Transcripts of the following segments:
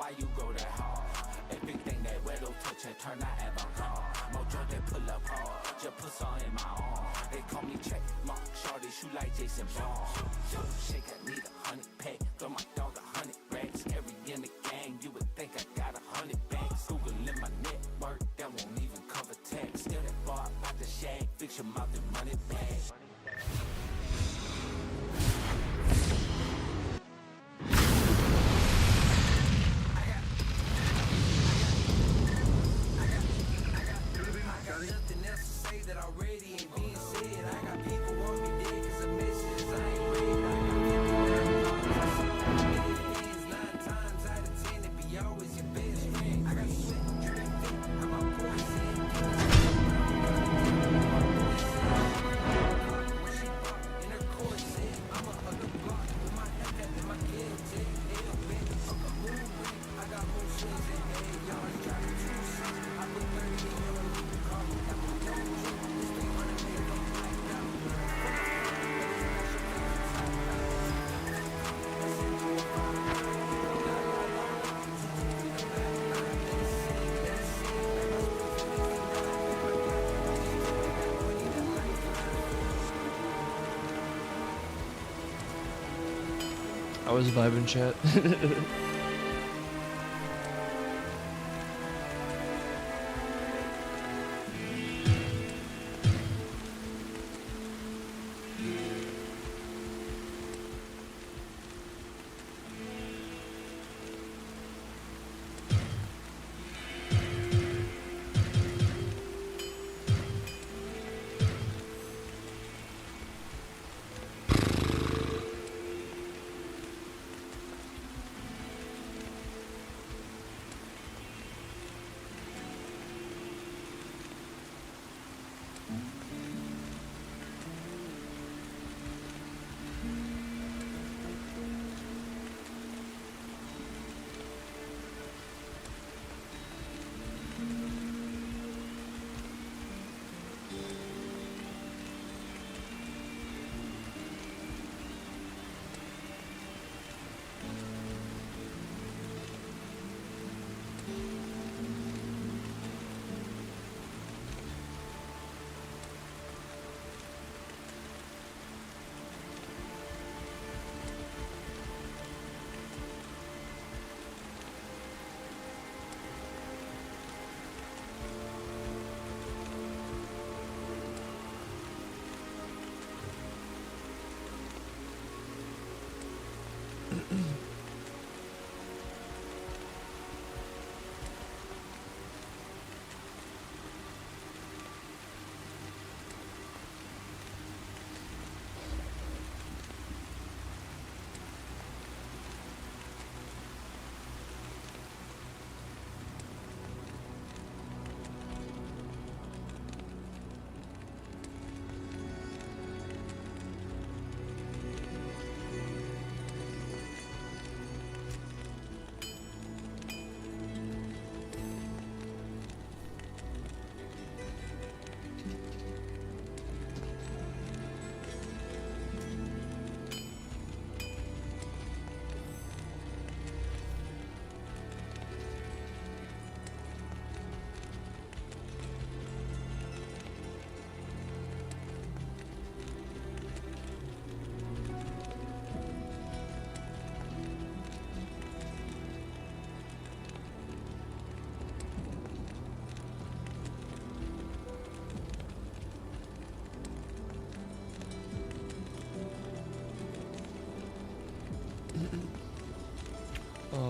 why you go that hard. Everything that weather touch and turn out avant-garde. Mojo they pull up hard, just put some in my arm. They call me check mark, shorty shoot like Jason Bond. Shake, I need 100 pack, throw my dog 100 racks. Every in the gang, you would think I got 100 banks. Google in my network, that won't even cover tax. Still that bar out the shag, fix your mouth and run it back. Nothing else to say that already ain't being said. I got people want me dead cause of messages I ain't read. I got 50 9 times out of 10 it be always your best friend. I got sweat dripping, I'm a poison. When she bought in her corset, I'ma hug the block with my head and my kid take hell bent. Fuck a moon ring, I got moon swings and hey, y'all driving 2 cents. I put 30 in your car. I was vibing, chat.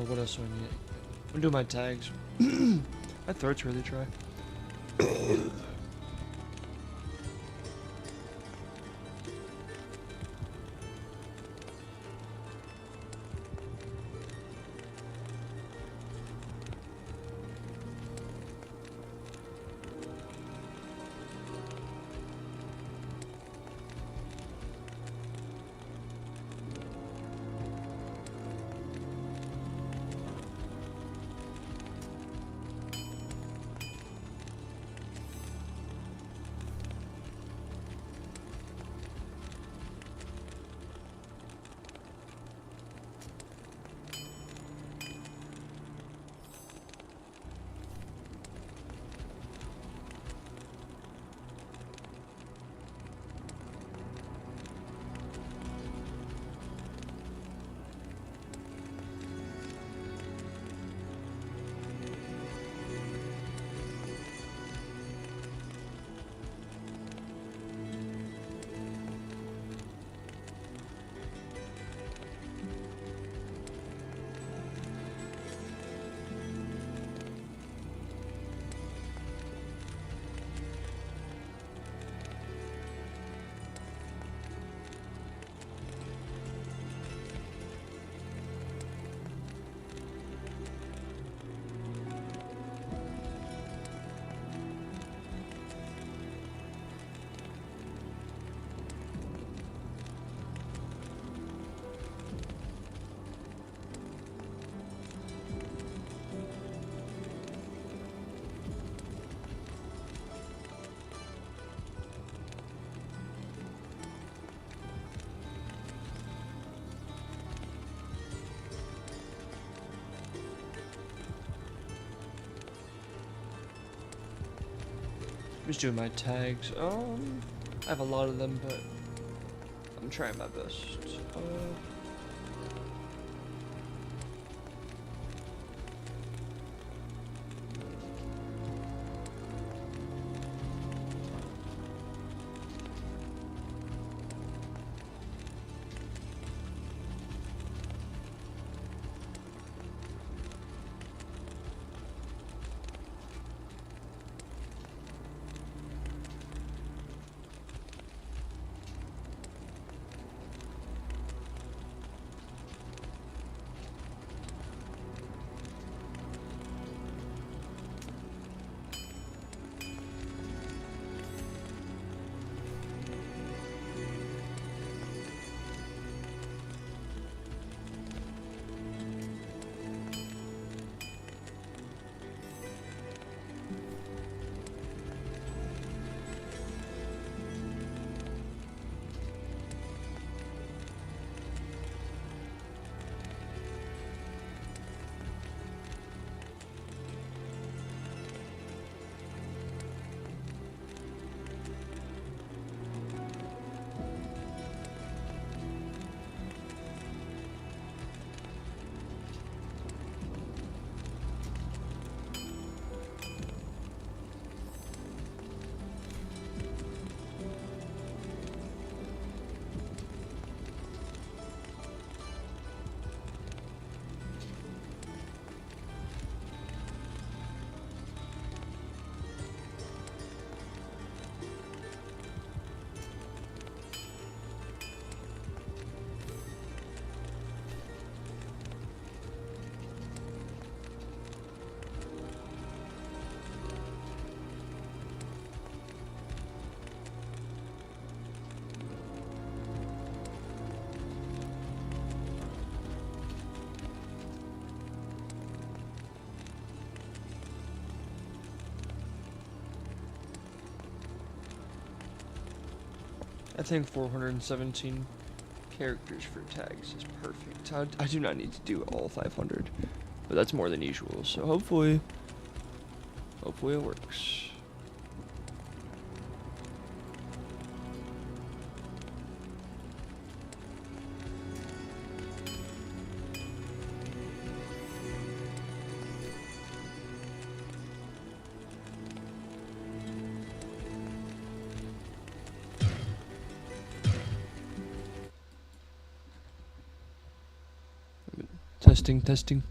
What else do I need? I'm doing my tags. My throat's really dry. just doing my tags. I have a lot of them, but I'm trying my best. I think 417 characters for tags is perfect. I do not need to do all 500, but that's more than usual. So hopefully it works. Testing.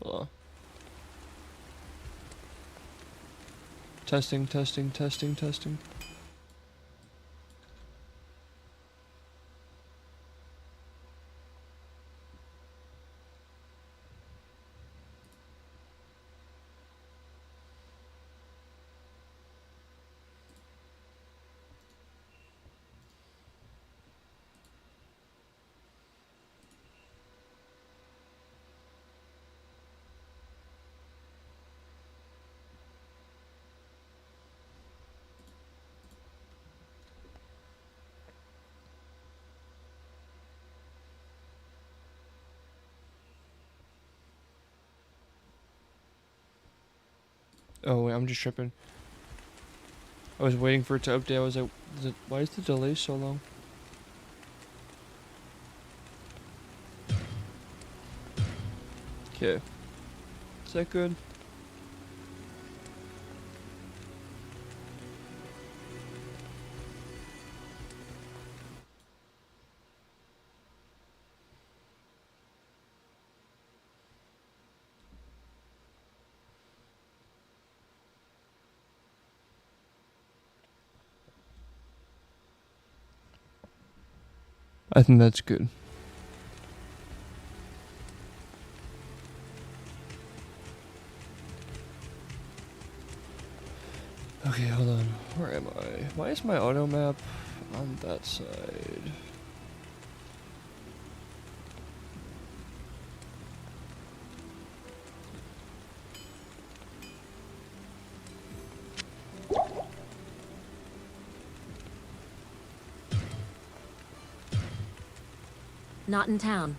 Hello. Testing. Oh wait, I'm just tripping. I was waiting for it to update. I was like, why is the delay so long? Okay. Is that good? I think that's good. Okay, hold on. Where am I? Why is my auto map on that side? Not in town.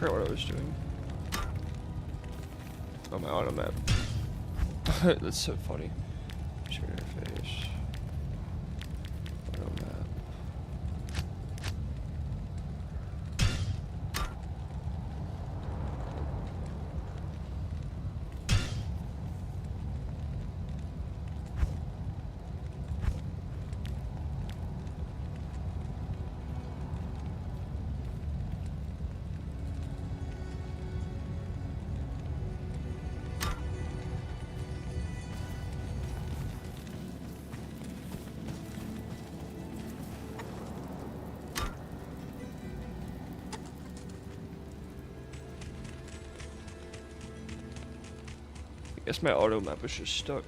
forgot what I was doing. Oh, my auto map. That's so funny. Screen interface. Auto map. I guess my auto map is just stuck.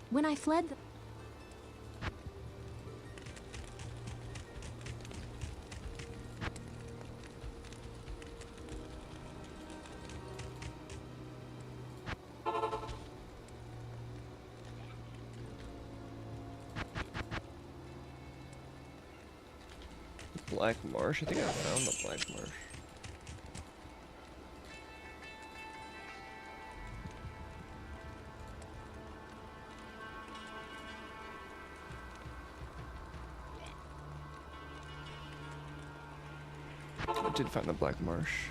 When I fled, Black Marsh? I think I found the Black Marsh. I did find the Black Marsh.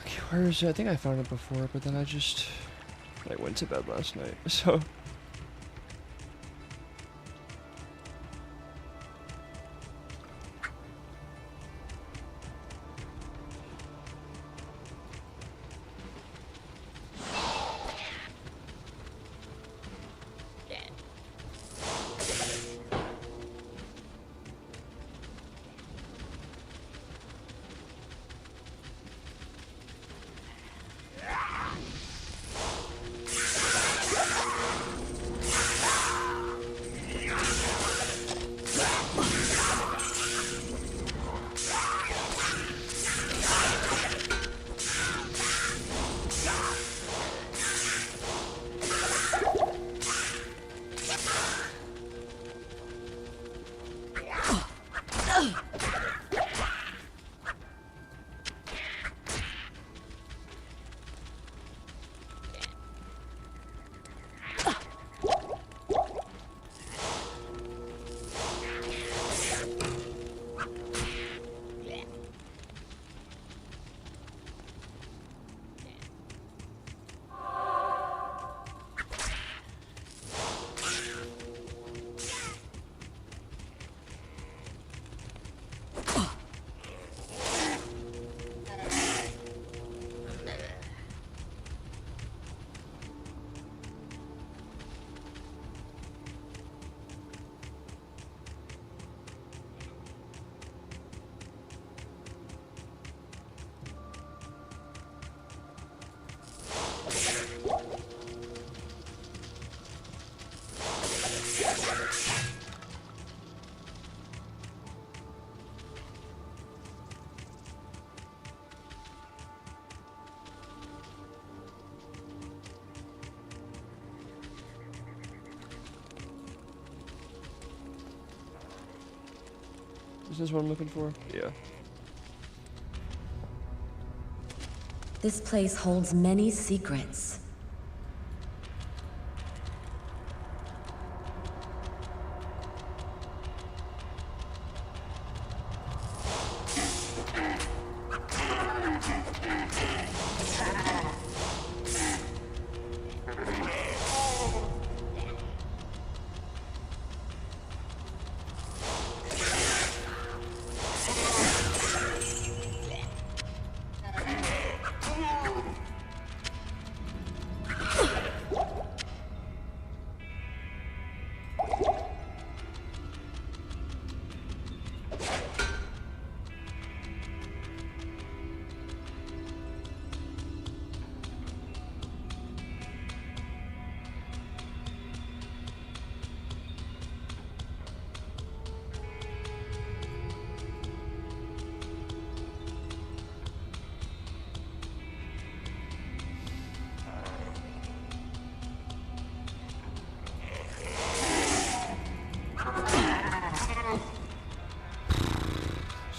Okay, where is it? I think I found it before, but then I went to bed last night, so... Is this what I'm looking for? Yeah. this place holds many secrets.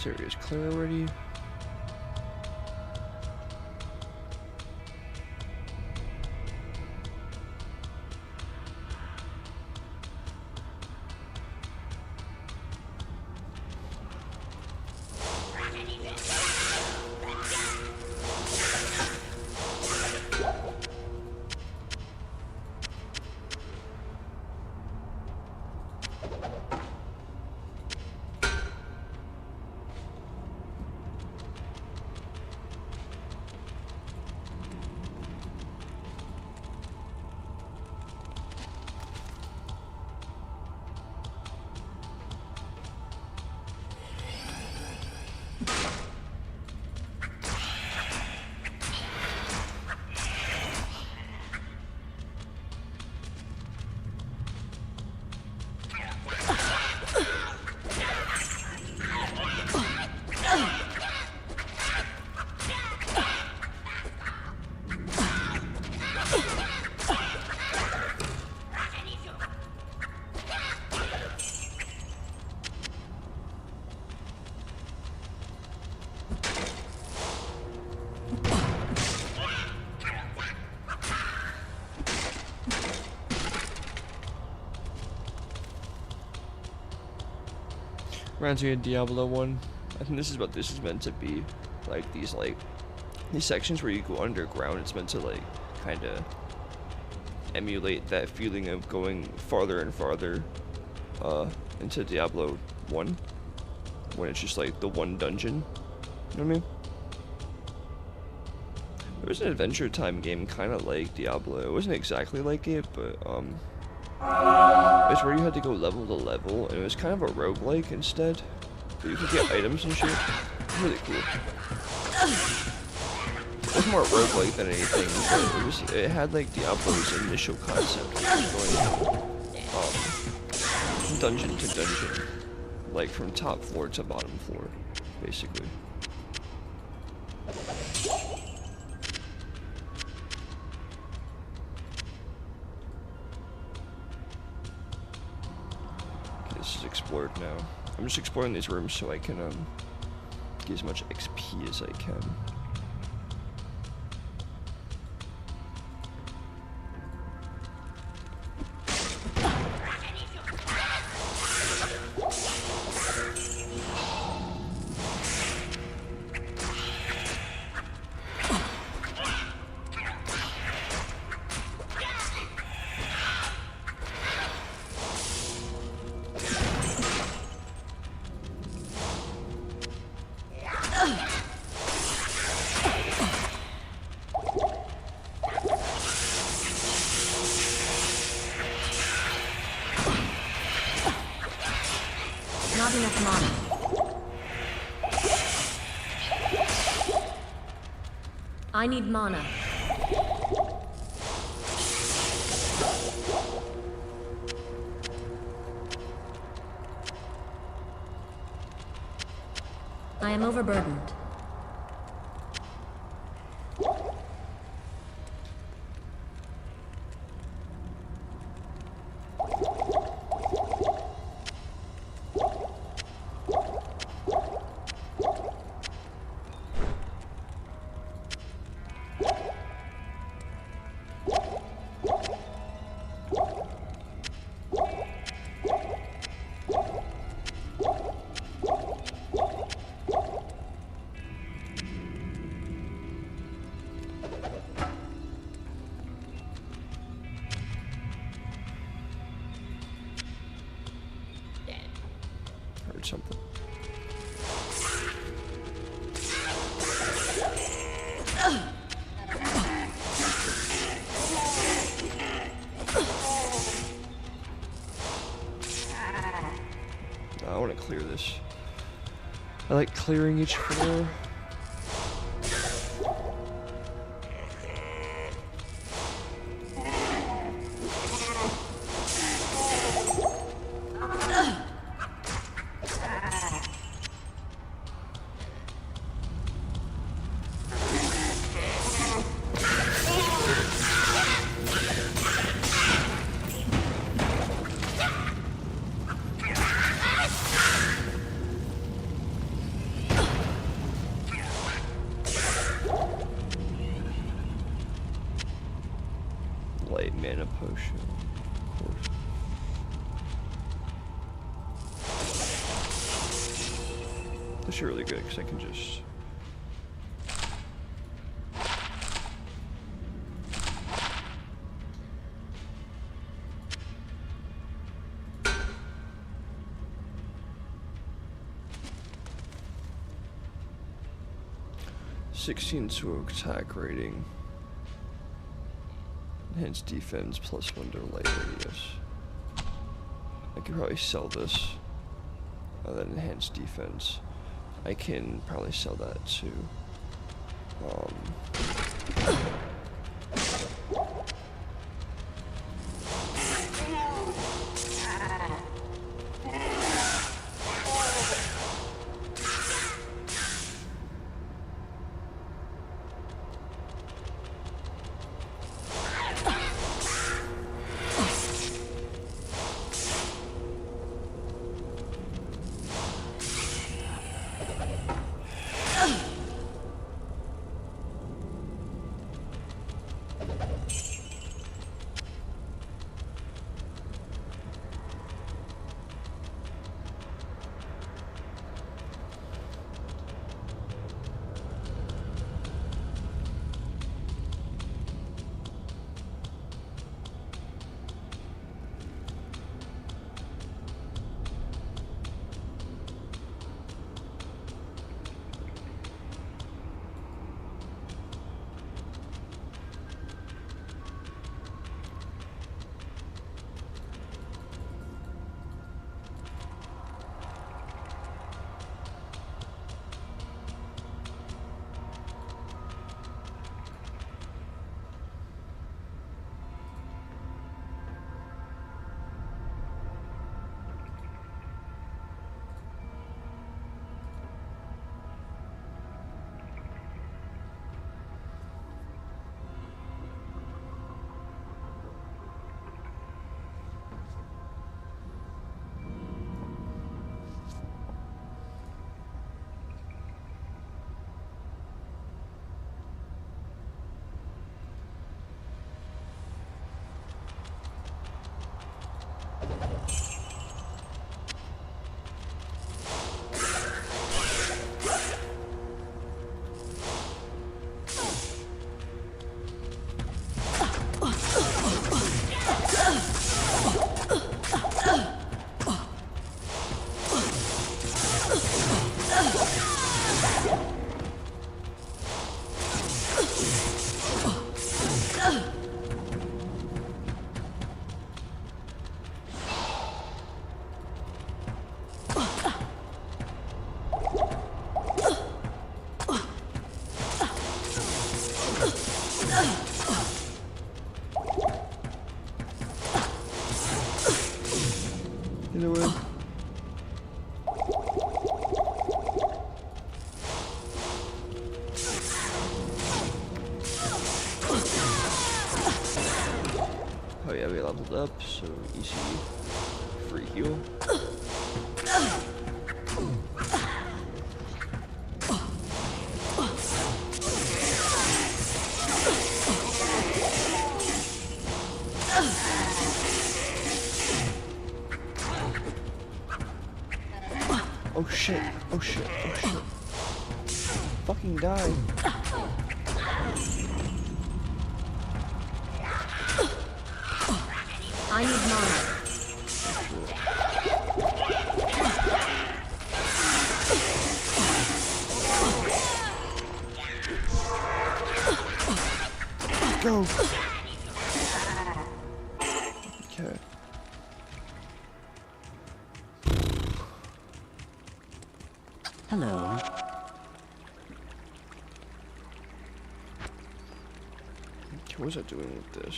This area is clear already. Reminds me of Diablo 1. I think this is what this is meant to be. Like these sections where you go underground, it's meant to like kinda emulate that feeling of going farther and farther into Diablo 1. When it's just like the one dungeon. You know what I mean? There was an Adventure Time game kinda like Diablo. It wasn't exactly like it, but it's where you had to go level to level, and it was kind of a roguelike instead. But you could get items and shit. Really cool. It was more roguelike than anything, but it had like Diablo's initial concept, which was going dungeon to dungeon. Like from top floor to bottom floor, basically. Explored now. I'm just exploring these rooms so I can get as much XP as I can. Not enough mana. I need mana. I am overburdened. Something. I want to clear this. I like clearing each floor. mana potion, of course. This is really good because I can just. (16 attack rating). Enhanced defense plus 1 to light radius. I could probably sell this. That enhanced defense. I can probably sell that too. Either way. Oh yeah, we leveled up, so easy free heal. Oh shit, oh shit, oh shit. Fucking die. I need mana. Go. Okay. Hello. Okay, what was I doing with this?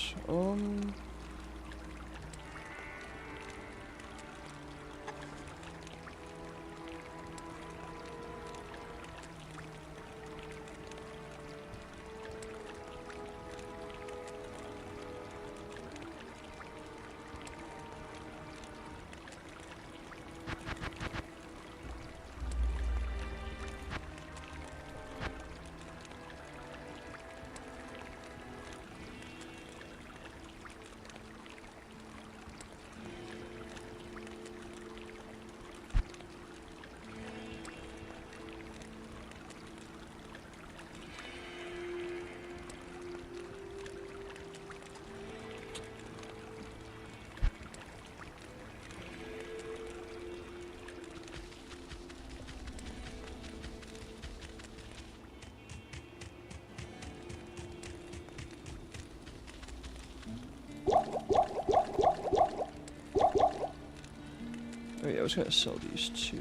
was gonna sell these two.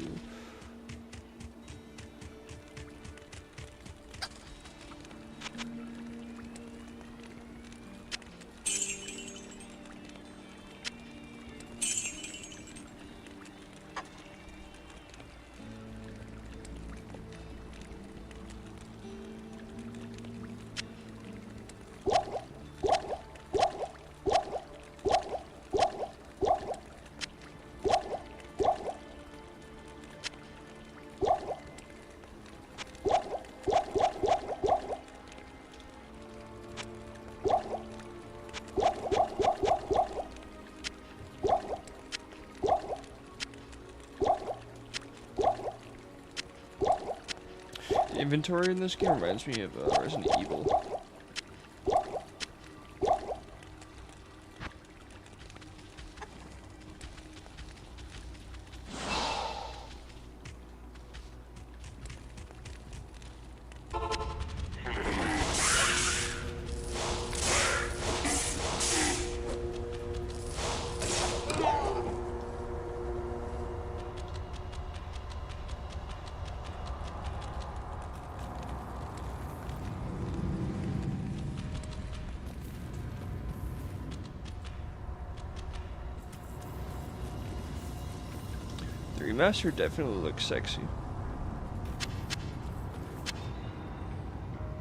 The inventory in this game reminds me of Resident Evil. The remaster definitely looks sexy.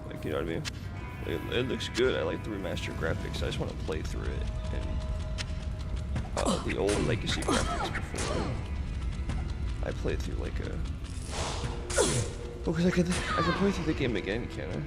Like, you know what I mean? It looks good. I like the remaster graphics. I just want to play through it and the old legacy graphics before I play through like a. Oh, because I can play through the game again, can't I?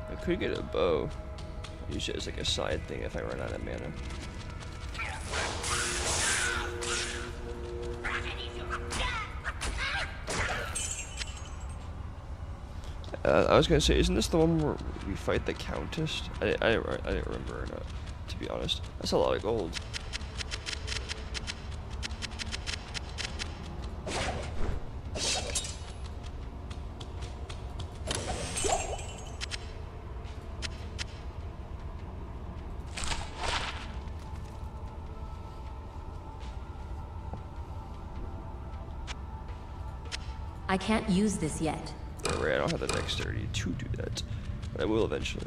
I could get a bow. Use it as like a side thing if I run out of mana. I was gonna say, isn't this the one where we fight the Countess? I didn't remember or not, to be honest. That's a lot of gold. I can't use this yet. Right, I don't have the dexterity to do that, but I will eventually.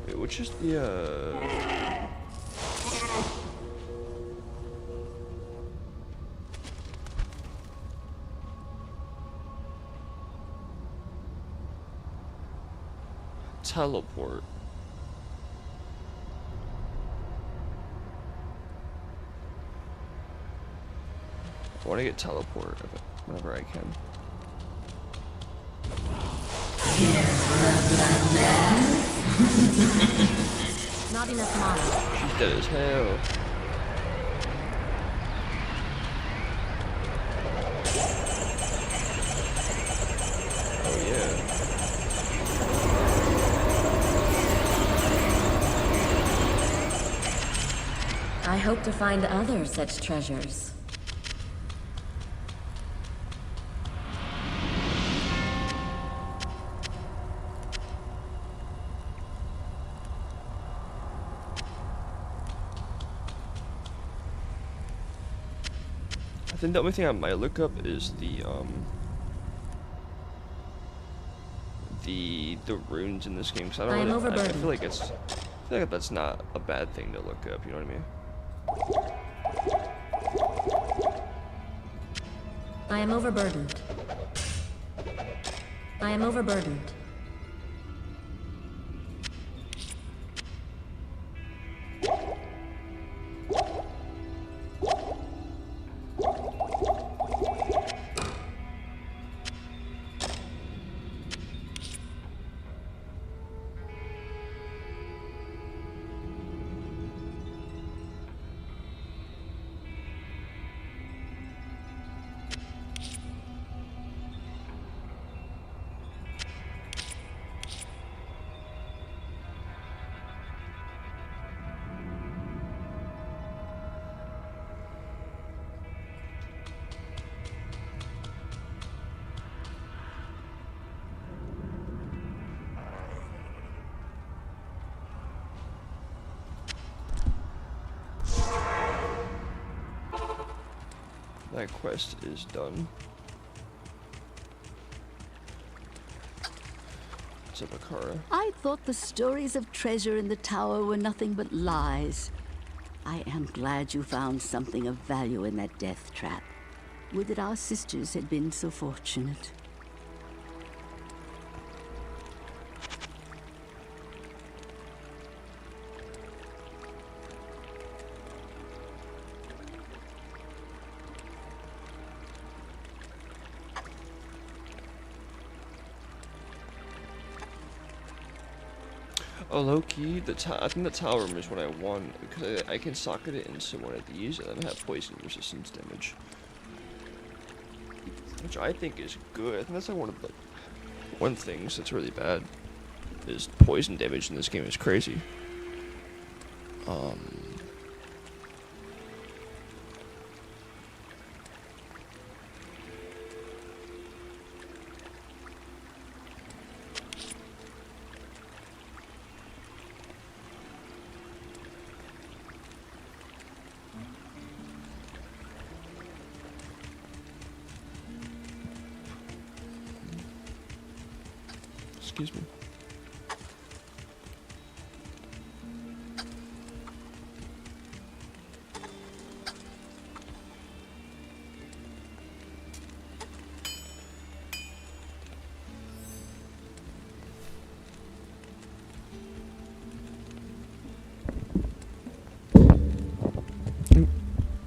Wait, which is the teleport? I want to get teleport whenever I can. Not enough mana. She's dead as hell. Oh yeah. I hope to find other such treasures. I think the only thing I might look up is the runes in this game, because I don't really, I feel like that's not a bad thing to look up, you know what I mean? I am overburdened. I am overburdened. that quest is done. What's up, Akara? I thought the stories of treasure in the tower were nothing but lies. I am glad you found something of value in that death trap. Would that our sisters had been so fortunate. Oh, low-key, I think the tower room is what I want, because I can socket it into one of these and then have poison resistance damage. Which I think is good. I think that's like one things that's really bad, is poison damage in this game is crazy. Excuse me.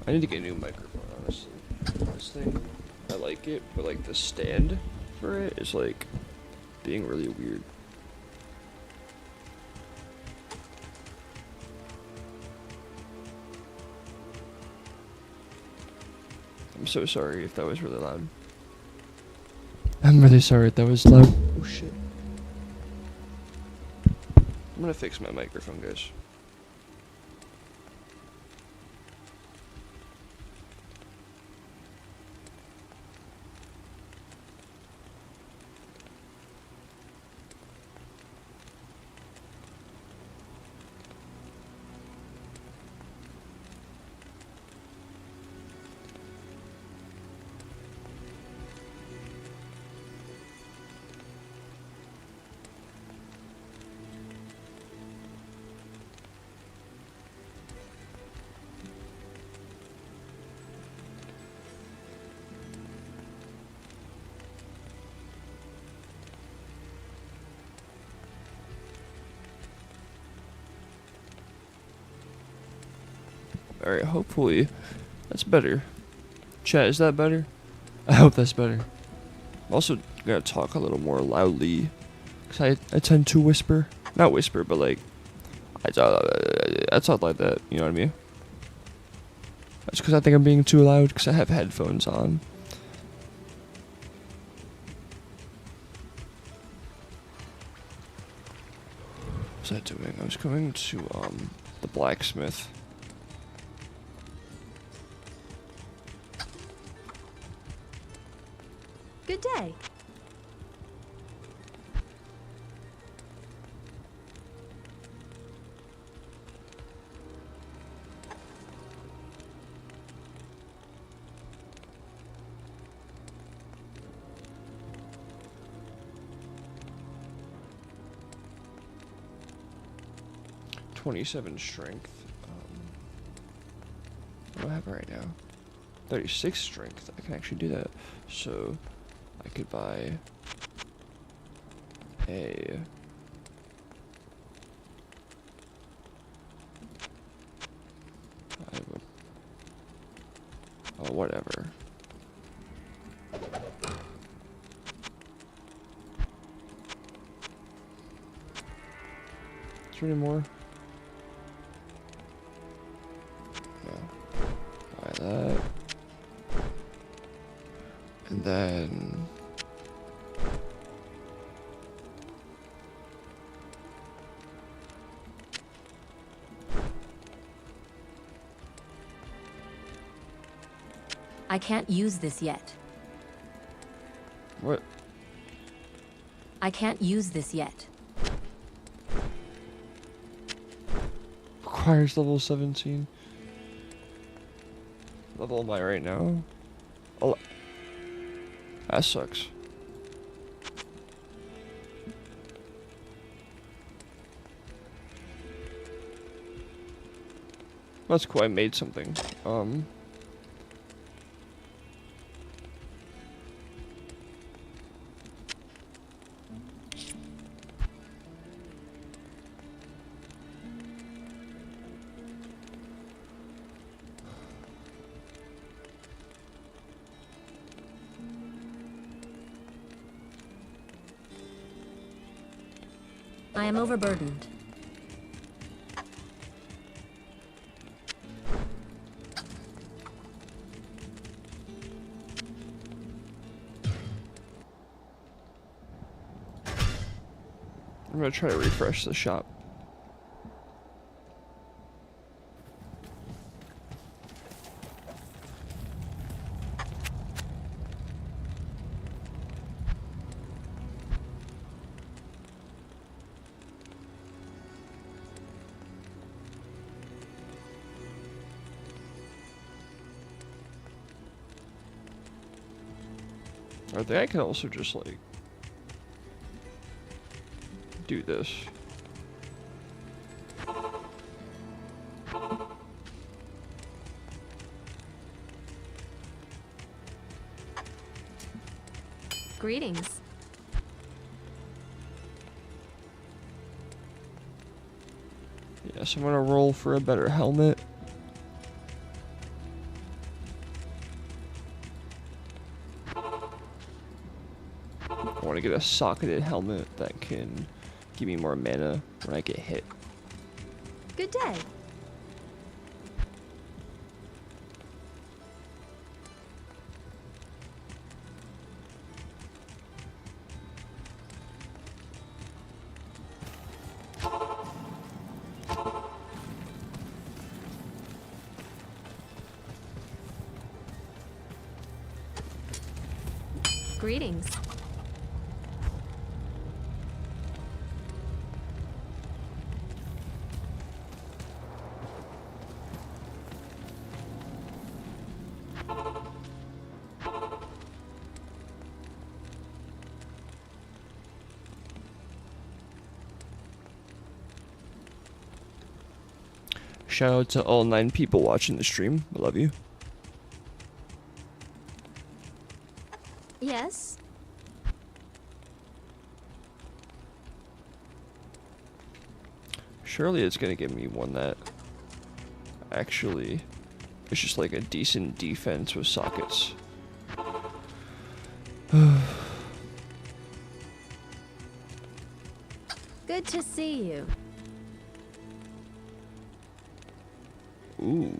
I need to get a new microphone, honestly. This thing, I like it, but like the stand for it is like being really weird. I'm so sorry if that was really loud. I'm really sorry if that was loud. Oh shit. I'm gonna fix my microphone, guys. Alright, hopefully that's better. Chat, is that better? I hope that's better. I'm also gonna talk a little more loudly, because I tend to whisper. Not whisper, but like, I talk like that, you know what I mean? That's because I think I'm being too loud, because I have headphones on. What was I doing? I was going to, the blacksmith. Good day. .27 strength. What do I have right now? 36 strength. I can actually do that. So I could buy a oh, whatever. Is there any more? No. Buy that. And then I can't use this yet. what? I can't use this yet. Requires level 17. Level am I right now? Oh, that sucks. That's cool. I made something. I am overburdened. I'm gonna try to refresh the shop. I think I can also just like do this. Greetings. Yes, I'm gonna roll for a better helmet. I want to get a socketed helmet that can give me more mana when I get hit. Good day. Greetings. Shout out to all 9 people watching the stream. I love you. Yes. Surely it's gonna give me one that actually is just like a decent defense with sockets. Good to see you. Ooh.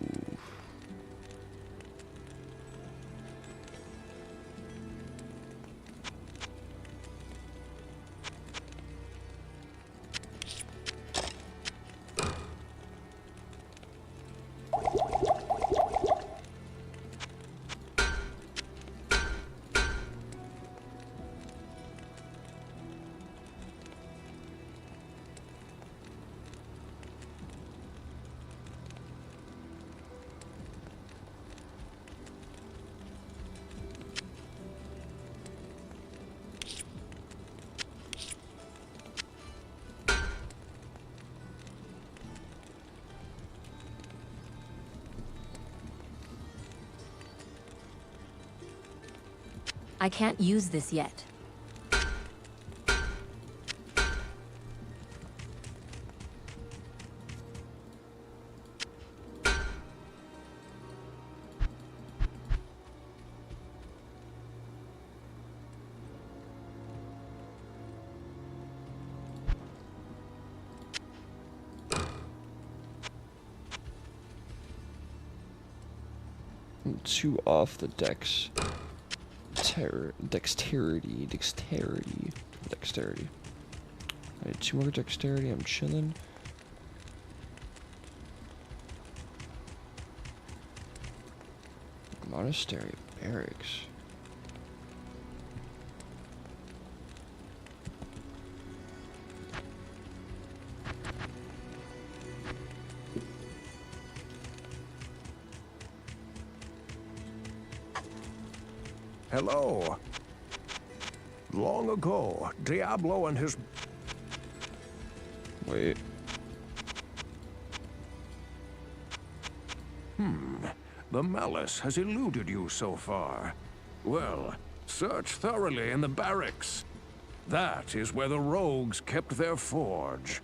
I can't use this yet. I'm too off the dexterity. I need 2 more dexterity. I'm chilling. Monastery barracks. Hello. Long ago, Diablo and his... Wait. The malice has eluded you so far. Well, search thoroughly in the barracks. That is where the rogues kept their forge.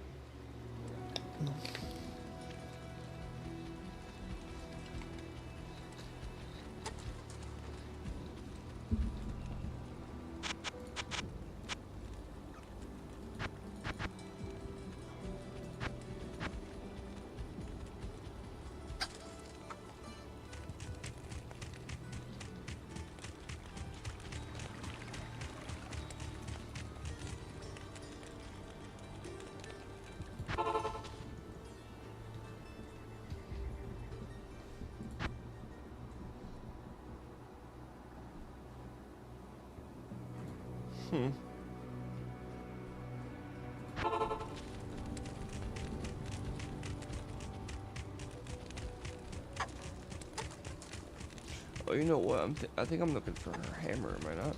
Oh, you know what? I think I'm looking for her hammer. Am I not?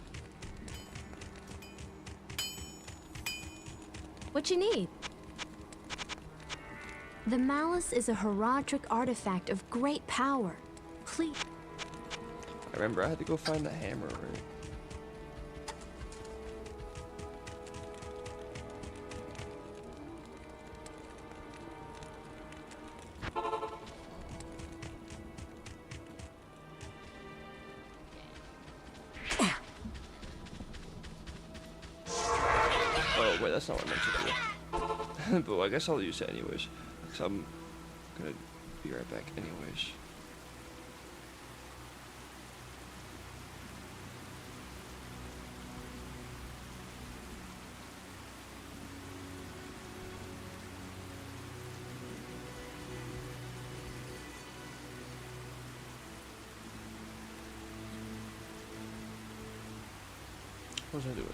What you need? The Malice is a heraldic artifact of great power. Please. I remember I had to go find the hammer, right? Oh, wait, that's not what I meant to do. But I guess I'll use it anyways. Because I'm gonna be right back anyways. What was I doing?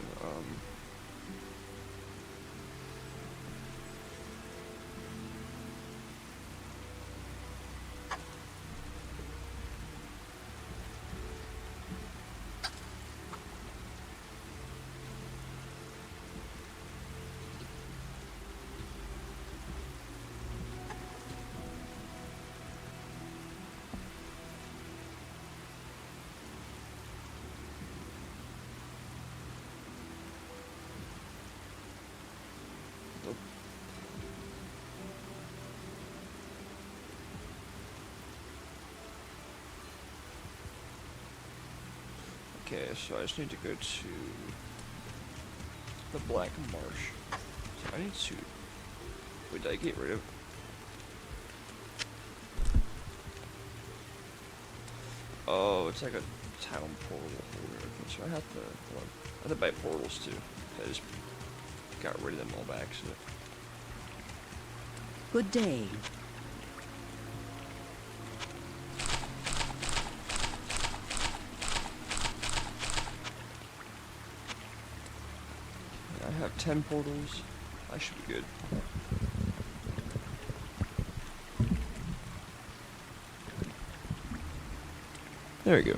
Okay, so I just need to go to the Black Marsh. So I need to... Wait, did I get rid of... Oh, it's like a town portal holder. Okay, so I have to... Hold on. I have to buy portals too. I just got rid of them all by accident. Good day. I have 10 portals. I should be good. There we go.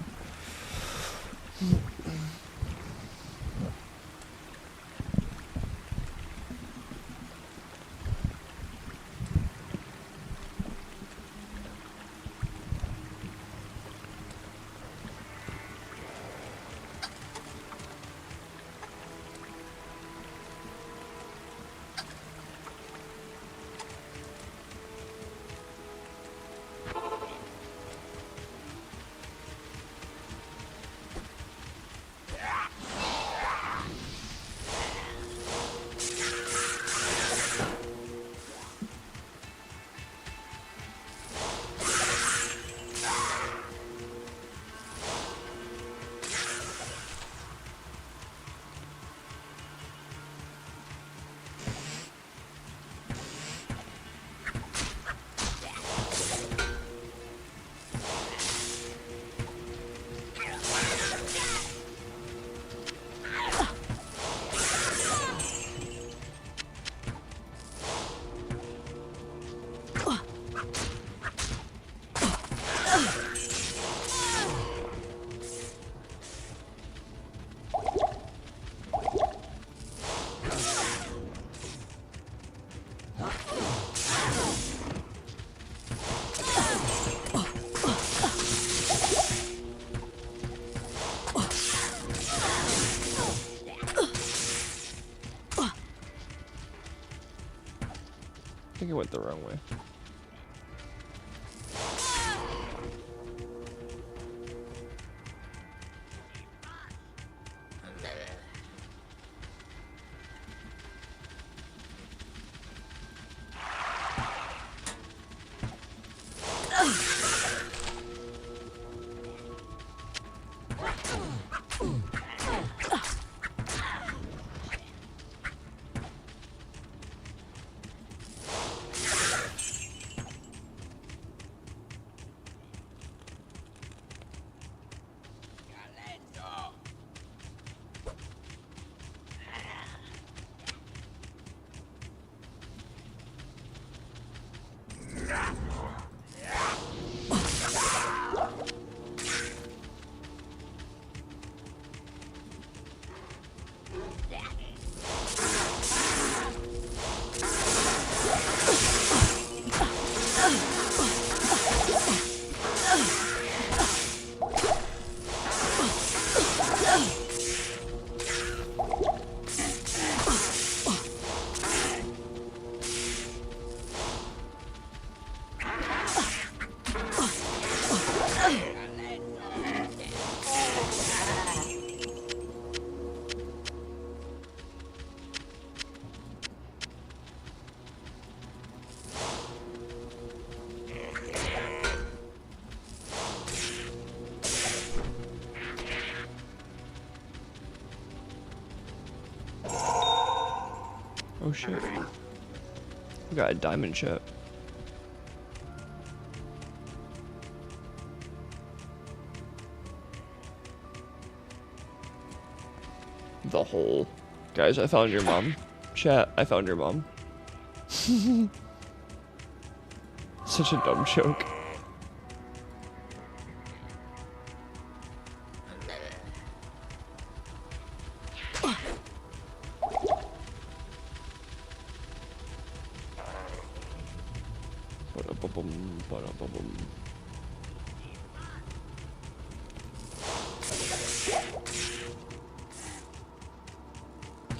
went the wrong way. Oh shit. We got a diamond chip. The hole. Guys, I found your mom. Chat, I found your mom. Such a dumb joke.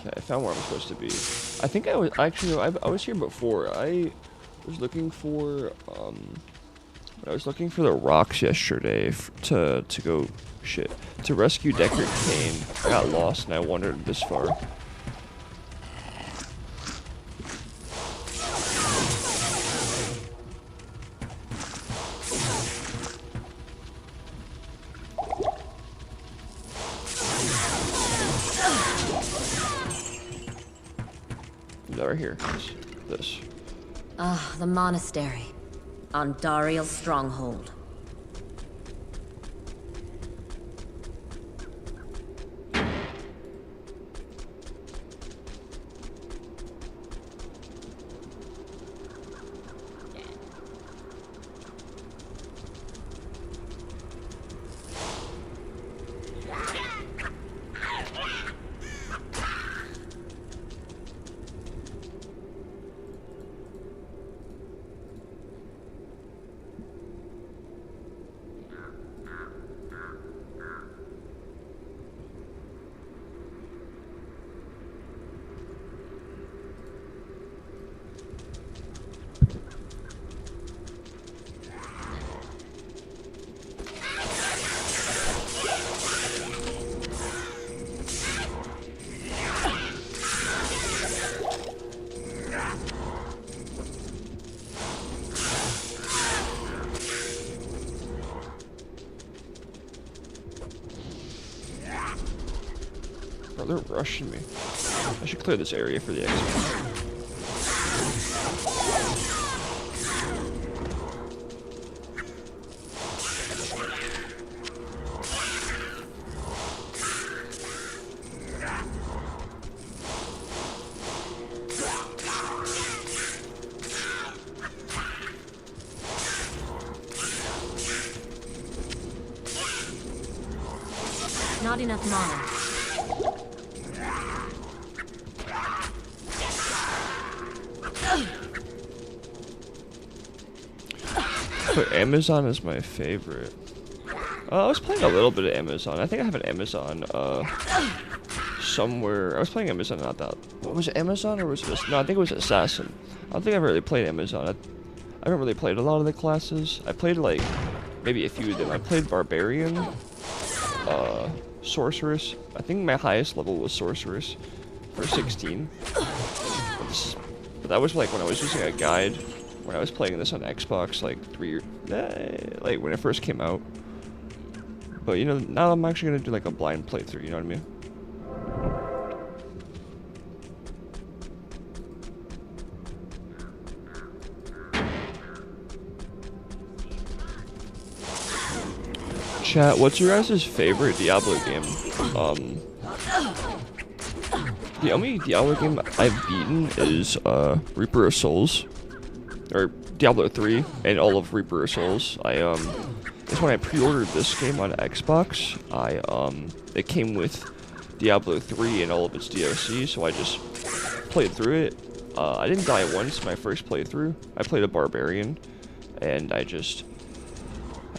Okay, I found where I'm supposed to be. I think I was actually I was here before. I was looking for the rocks yesterday to go to rescue Deckard Cain. I got lost and I wandered this far. Right here. This. Ah, the monastery. On Dariel's stronghold. Bro, they're rushing me. I should clear this area for the exit. Not enough mana. But Amazon is my favorite. I was playing a little bit of Amazon. I think I have an Amazon somewhere. I was playing Amazon, not that. What was it, Amazon or was it? No, I think it was Assassin. don't think I've really played Amazon. I haven't really played a lot of the classes. I played like maybe a few of them. I played Barbarian, Sorceress. I think my highest level was Sorceress for 16. But that was like when I was using a guide. When I was playing this on Xbox like like when it first came out. But you know, now I'm actually gonna do like a blind playthrough, you know what I mean? Chat, what's your guys' favorite Diablo game? The only Diablo game I've beaten is Reaper of Souls. Or Diablo 3 and all of Reaper of Souls. It's when I pre-ordered this game on Xbox. It came with Diablo 3 and all of its DLC, so I just played through it. I didn't die once my first playthrough. I played a Barbarian, and I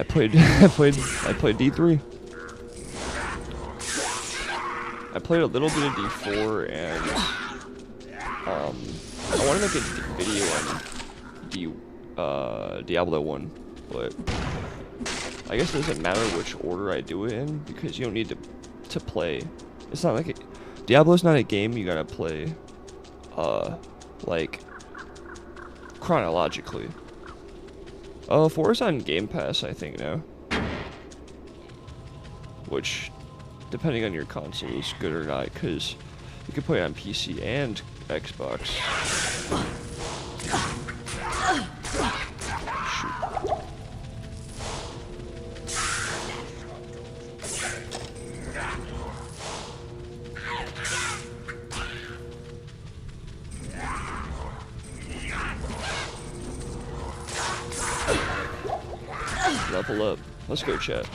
played D3. I played a little bit of D4, and I want to make a video on Diablo 1, but I guess it doesn't matter which order I do it in, because you don't need to play. It's not like Diablo's not a game you gotta play like chronologically. 4 is on Game Pass, I think, now. Which, depending on your console, is good or not, because you can play it on PC and Xbox. Level up. Let's go, chat.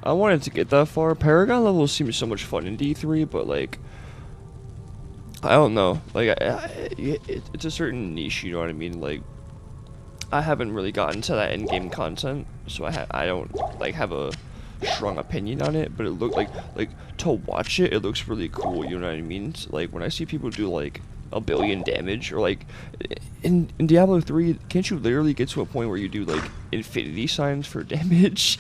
I wanted to get that far. Paragon levels seem so much fun in D3, but like, I don't know. Like, it's a certain niche, you know what I mean? Like, I haven't really gotten to that end-game content, so I don't like have a strong opinion on it. But it looked like to watch it, it looks really cool. You know what I mean? So, like when I see people do like 1 billion damage, or like in Diablo 3, can't you literally get to a point where you do like infinity signs for damage?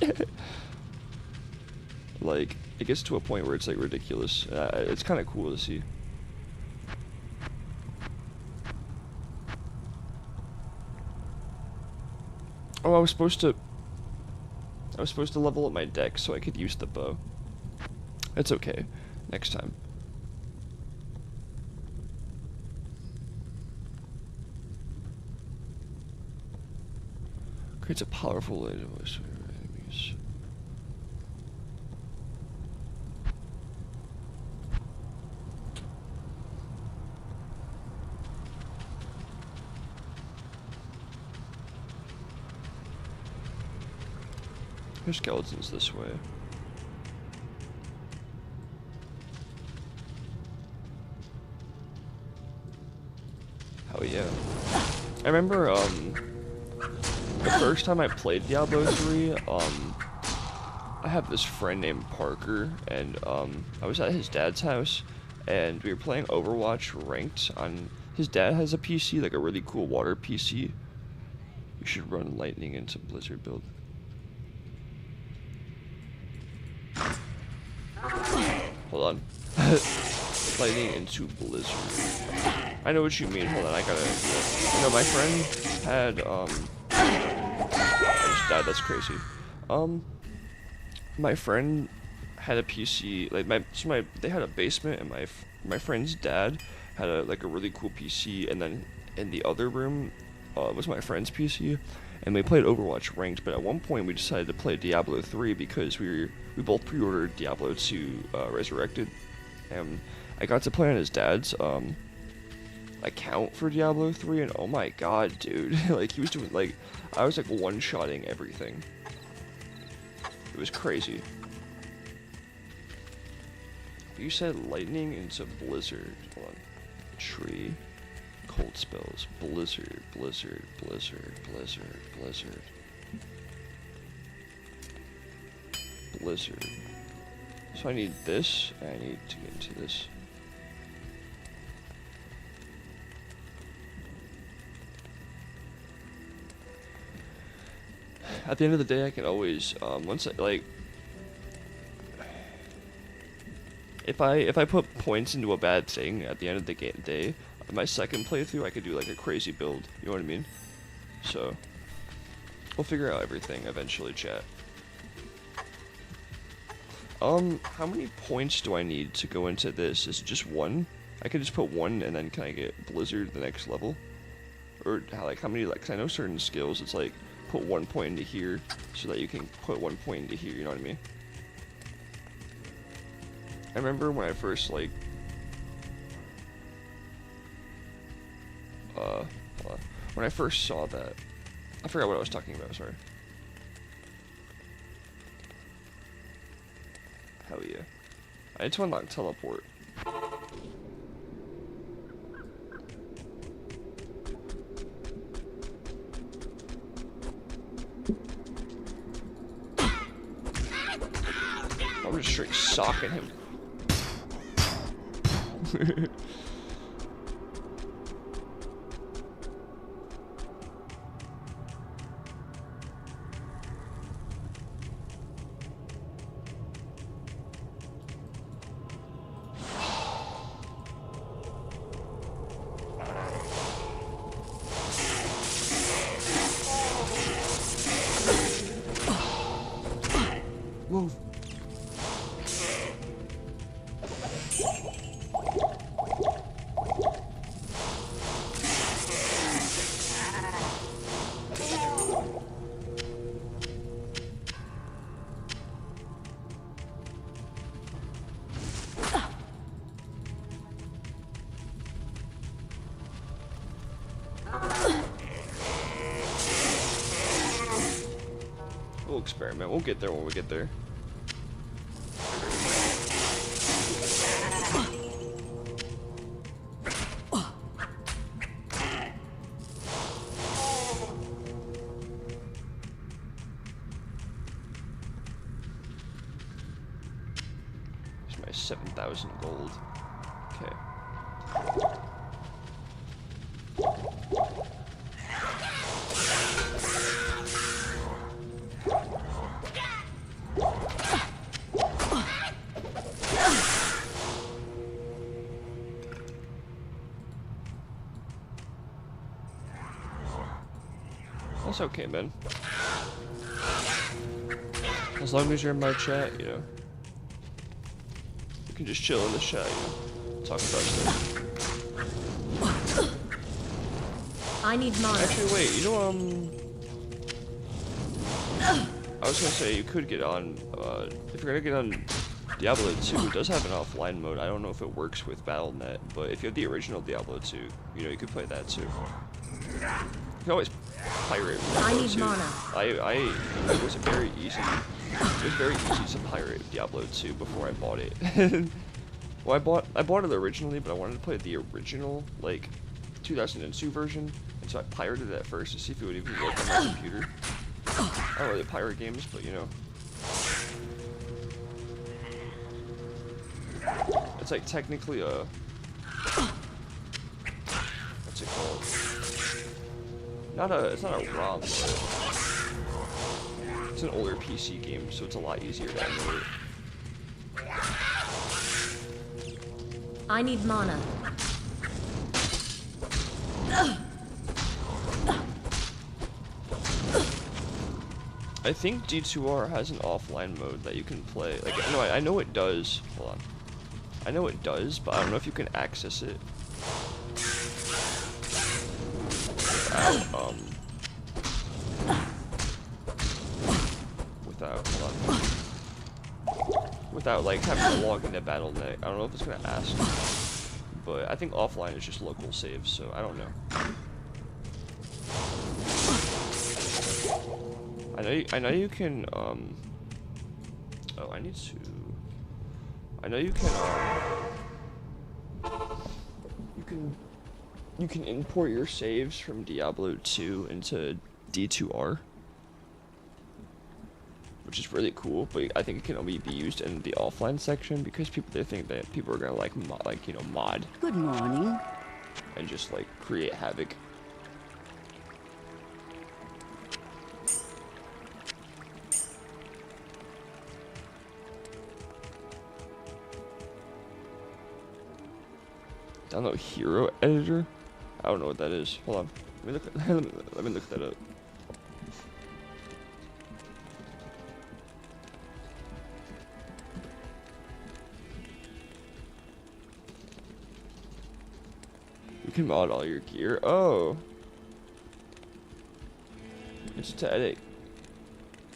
Like, it gets to a point where it's like ridiculous. It's kind of cool to see. Oh, I was supposed to level up my deck so I could use the bow. It's okay. Next time. Creates a powerful light voice for your enemies. There's skeletons this way. Hell yeah. I remember, the first time I played Diablo 3, I have this friend named Parker, and, I was at his dad's house, and we were playing Overwatch ranked on, his dad has a PC, like a really cool water PC. You should run Lightning into Blizzard build. Hold on. Lightning into Blizzard. I know what you mean. Hold on, I gotta. You know, my friend had I just died. That's crazy. My friend had a PC. Like they had a basement, and my friend's dad had a really cool PC, and then in the other room was my friend's PC. And we played Overwatch ranked, but at one point we decided to play Diablo 3 because we both pre-ordered Diablo 2 Resurrected, and I got to play on his dad's account for Diablo 3, and oh my god, dude, like he was doing I was one-shotting everything. It was crazy. You said lightning into Blizzard. Hold on. Tree. Cold spells. Blizzard, blizzard, blizzard, blizzard, blizzard. Blizzard. So I need this, and I need to get into this. At the end of the day, I can always, once I, like, if I put points into a bad thing at the end of the day, my second playthrough, I could do like a crazy build. You know what I mean? So we'll figure out everything eventually, chat. How many points do I need to go into this? Is it just one? I could just put one, and then can I get Blizzard the next level? Or how many, like, 'cause I know certain skills, it's like, put 1 point into here, so that you can put 1 point into here, you know what I mean? I remember when I first, like, hold on. When I first saw that, I forgot what I was talking about, sorry. Hell yeah. I need to unlock teleport. I'm just straight socking him. Move. We'll experiment. We'll get there when we get there. Here's my 7,000 gold. Okay. That's okay, man. As long as you're in my chat, you know. You can just chill in the chat, you know. Talk about stuff. I need mana. Actually, wait, you know, I was gonna say you could get on, if you're gonna get on Diablo 2, it does have an offline mode. I don't know if it works with Battle.net, but if you have the original Diablo 2, you know, you could play that too. You can always pirate Diablo I need 2. mana. It was very easy to pirate Diablo 2 before I bought it. Well, I bought it originally, but I wanted to play the original, like, 2002 version, and so I pirated it at first to see if it would even work on my computer. I don't really pirate games, but you know. It's like technically a... What's it called? It's not a ROM, but it's an older PC game, so it's a lot easier to emulate. I need mana. I think D2R has an offline mode that you can play. Like, no, I know it does. Hold on. I know it does, but I don't know if you can access it without like having to log into Battle.net. I don't know if it's gonna ask, but I think offline is just local saves, so I don't know. I know you can oh, I need to. I know you can import your saves from Diablo 2 into D2R, which is really cool. But I think it can only be used in the offline section because they think that people are gonna like mod Good morning. and just like create havoc. Download hero editor. I don't know what that is. Hold on. Let me look. Let me look that up. You can mod all your gear. Oh. It's to edit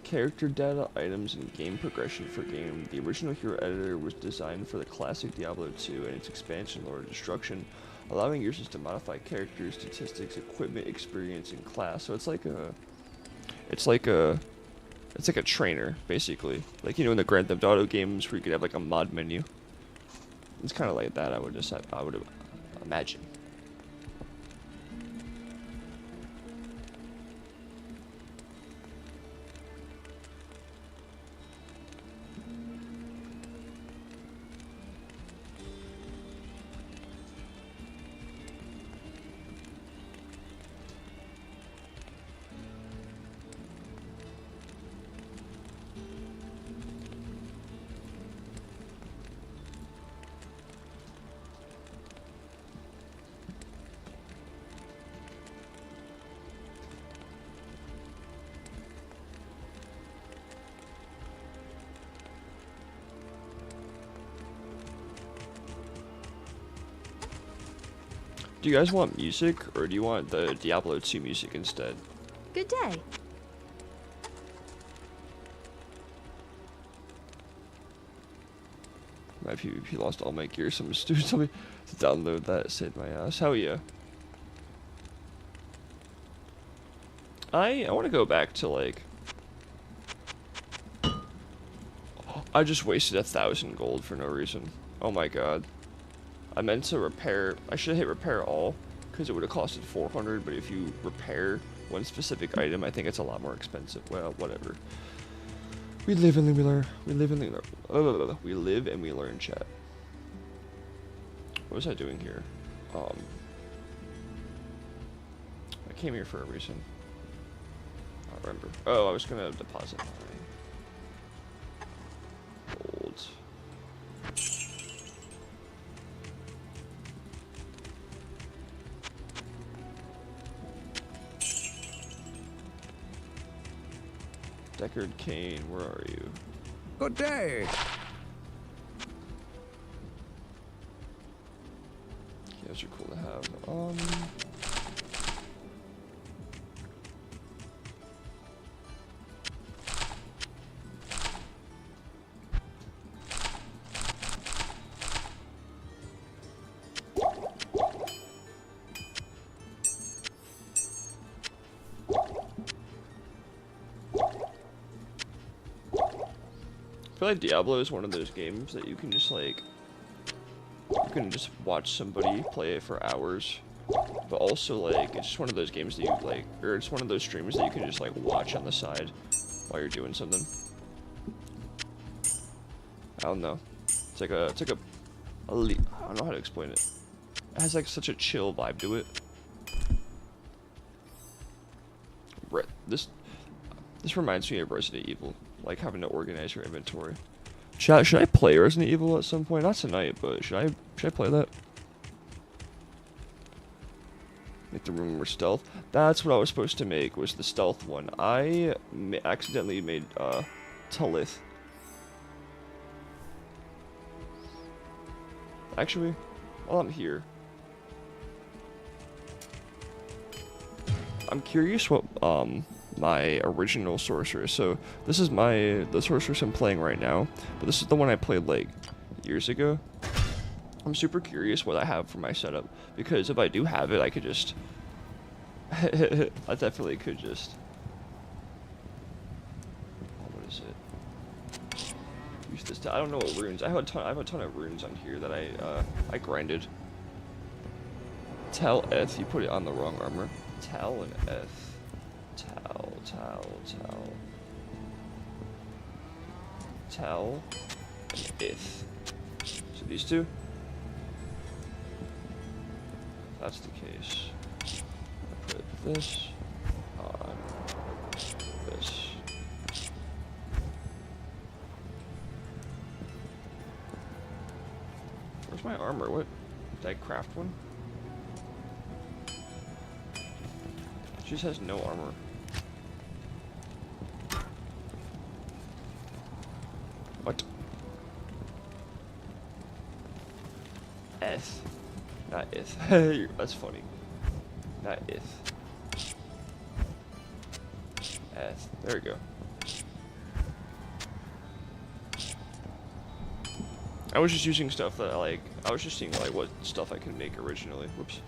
character data, items, and game progression for game. The original hero editor was designed for the classic Diablo 2 and its expansion, Lord of Destruction, allowing users to modify characters, statistics, equipment, experience, and class. So it's like a trainer, basically. Like, you know, in the Grand Theft Auto games where you could have like a mod menu. It's kind of like that, I would imagine. Do you guys want music, or do you want the Diablo 2 music instead? Good day. My PvP lost all my gear. Some students told me to download that. Saved my ass. Hell yeah. I want to go back to like. I just wasted 1,000 gold for no reason. Oh my god. I meant to repair. I should have hit repair all, because it would have costed 400. But if you repair one specific item, I think it's a lot more expensive. Well, whatever. We live and we learn. We live and we learn. We live and we learn, chat. What was I doing here? I came here for a reason. I don't remember. Oh, I was gonna deposit my gold. Deckard Kane, where are you? Good day. Yeah, those are cool to have. I feel like Diablo is one of those games that you can just like, you can just watch somebody play it for hours, but also like, it's just one of those games that you like, or it's one of those streams that you can just like watch on the side while you're doing something. I don't know. It's like I don't know how to explain it. It has like such a chill vibe to it. This reminds me of Resident Evil. Like having to organize your inventory. Chat, should I play Resident Evil at some point? Not tonight, but should I play that? Make the room more stealth. That's what I was supposed to make, was the stealth one. I accidentally made Talith. Actually, while I'm here, I'm curious what my original sorcerer. So this is the sorceress I'm playing right now, but this is the one I played like years ago. I'm super curious what I have for my setup, because if I do have it, I could just I definitely could just what is it? Use this I don't know what runes. I have a ton of runes on here that I grinded. Tal Eth, you put it on the wrong armor. Tal and Eth. Tal. Tal, and Ith. So these two? That's the case. I put this on this. Where's my armor? What? Did I craft one? She just has no armor. What? S. Not ith. That's funny. Not ith. S. There we go. I was just using stuff that I was just seeing like what stuff I could make originally. Whoops.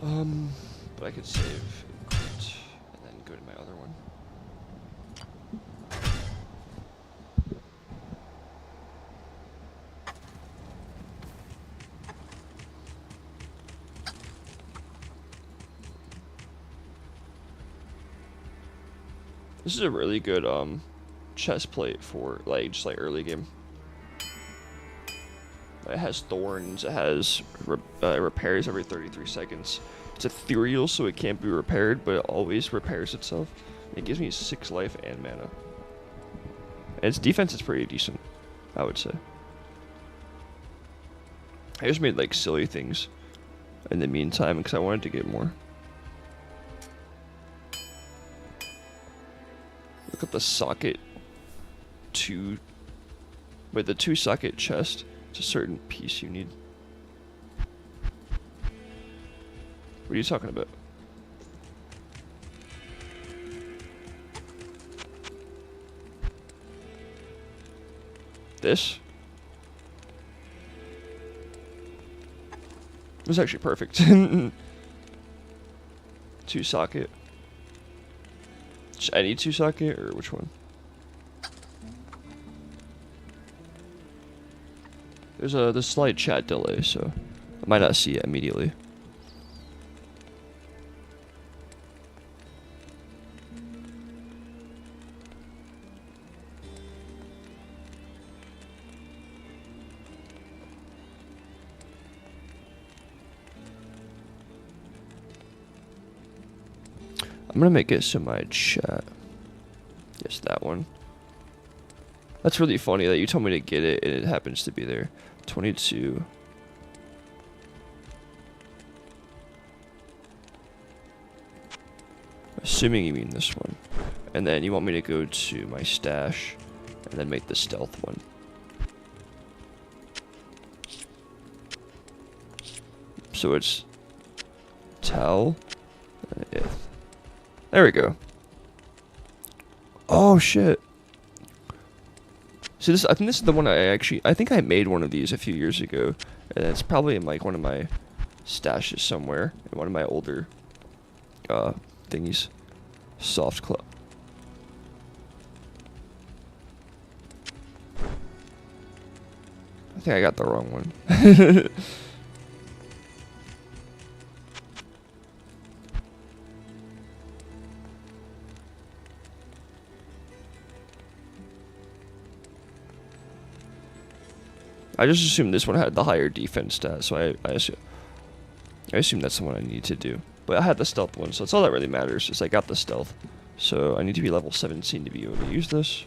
But I could save quit and then go to my other one. This is a really good chest plate for just early game. It has thorns. It has repairs every 33 seconds. It's ethereal, so it can't be repaired, but it always repairs itself. It gives me 6 life and mana. And its defense is pretty decent, I would say. I just made like silly things in the meantime because I wanted to get more. Look at the socket 2. With the 2 socket chest, it's a certain piece you need. What are you talking about? This? It was actually perfect. 2 socket. I need 2 socket, or which one? There's a slight chat delay, so I might not see it immediately. I'm gonna make it so my chat. Yes, that one. That's really funny that you told me to get it and it happens to be there. 22. Assuming you mean this one. And then you want me to go to my stash and then make the stealth one. So it's Tal and Ith. There we go. Oh shit. See this, I think this is the one I think I made one of these a few years ago. And it's probably in like one of my stashes somewhere. In one of my older thingies. Soft club. I think I got the wrong one. I just assumed this one had the higher defense stat, so I assume that's the one I need to do. But I had the stealth one, so that's all that really matters, is I got the stealth. So I need to be level 17 to be able to use this.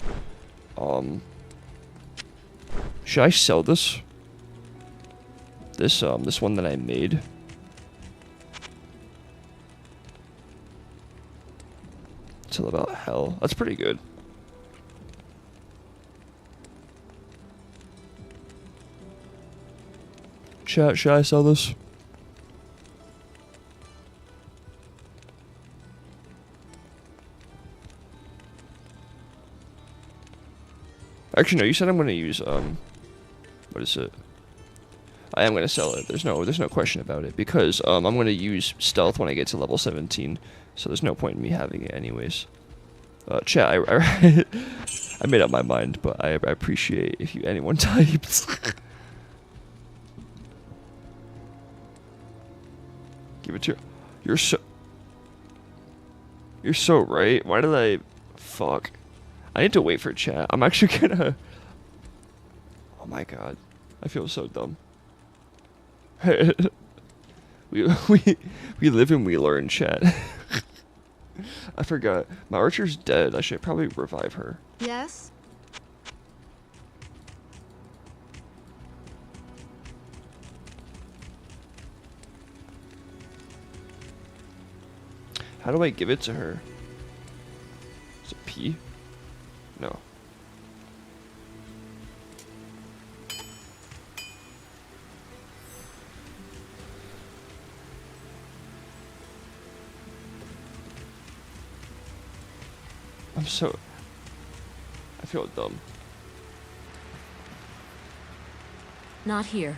Should I sell this? This one that I made? It's all about hell. That's pretty good. Chat, should I sell this? Actually, no, you said I'm gonna use, what is it? I am gonna sell it. There's no question about it, because, I'm gonna use stealth when I get to level 17, so there's no point in me having it anyways. Chat, I made up my mind, but I appreciate if anyone types. Give it to you. You're so right. Why did I... Fuck. I need to wait for chat. I'm actually gonna... Oh my god. I feel so dumb. we live and we learn, chat. I forgot. My archer's dead. I should probably revive her. Yes? How do I give it to her? Is it P? No. I feel dumb. Not here.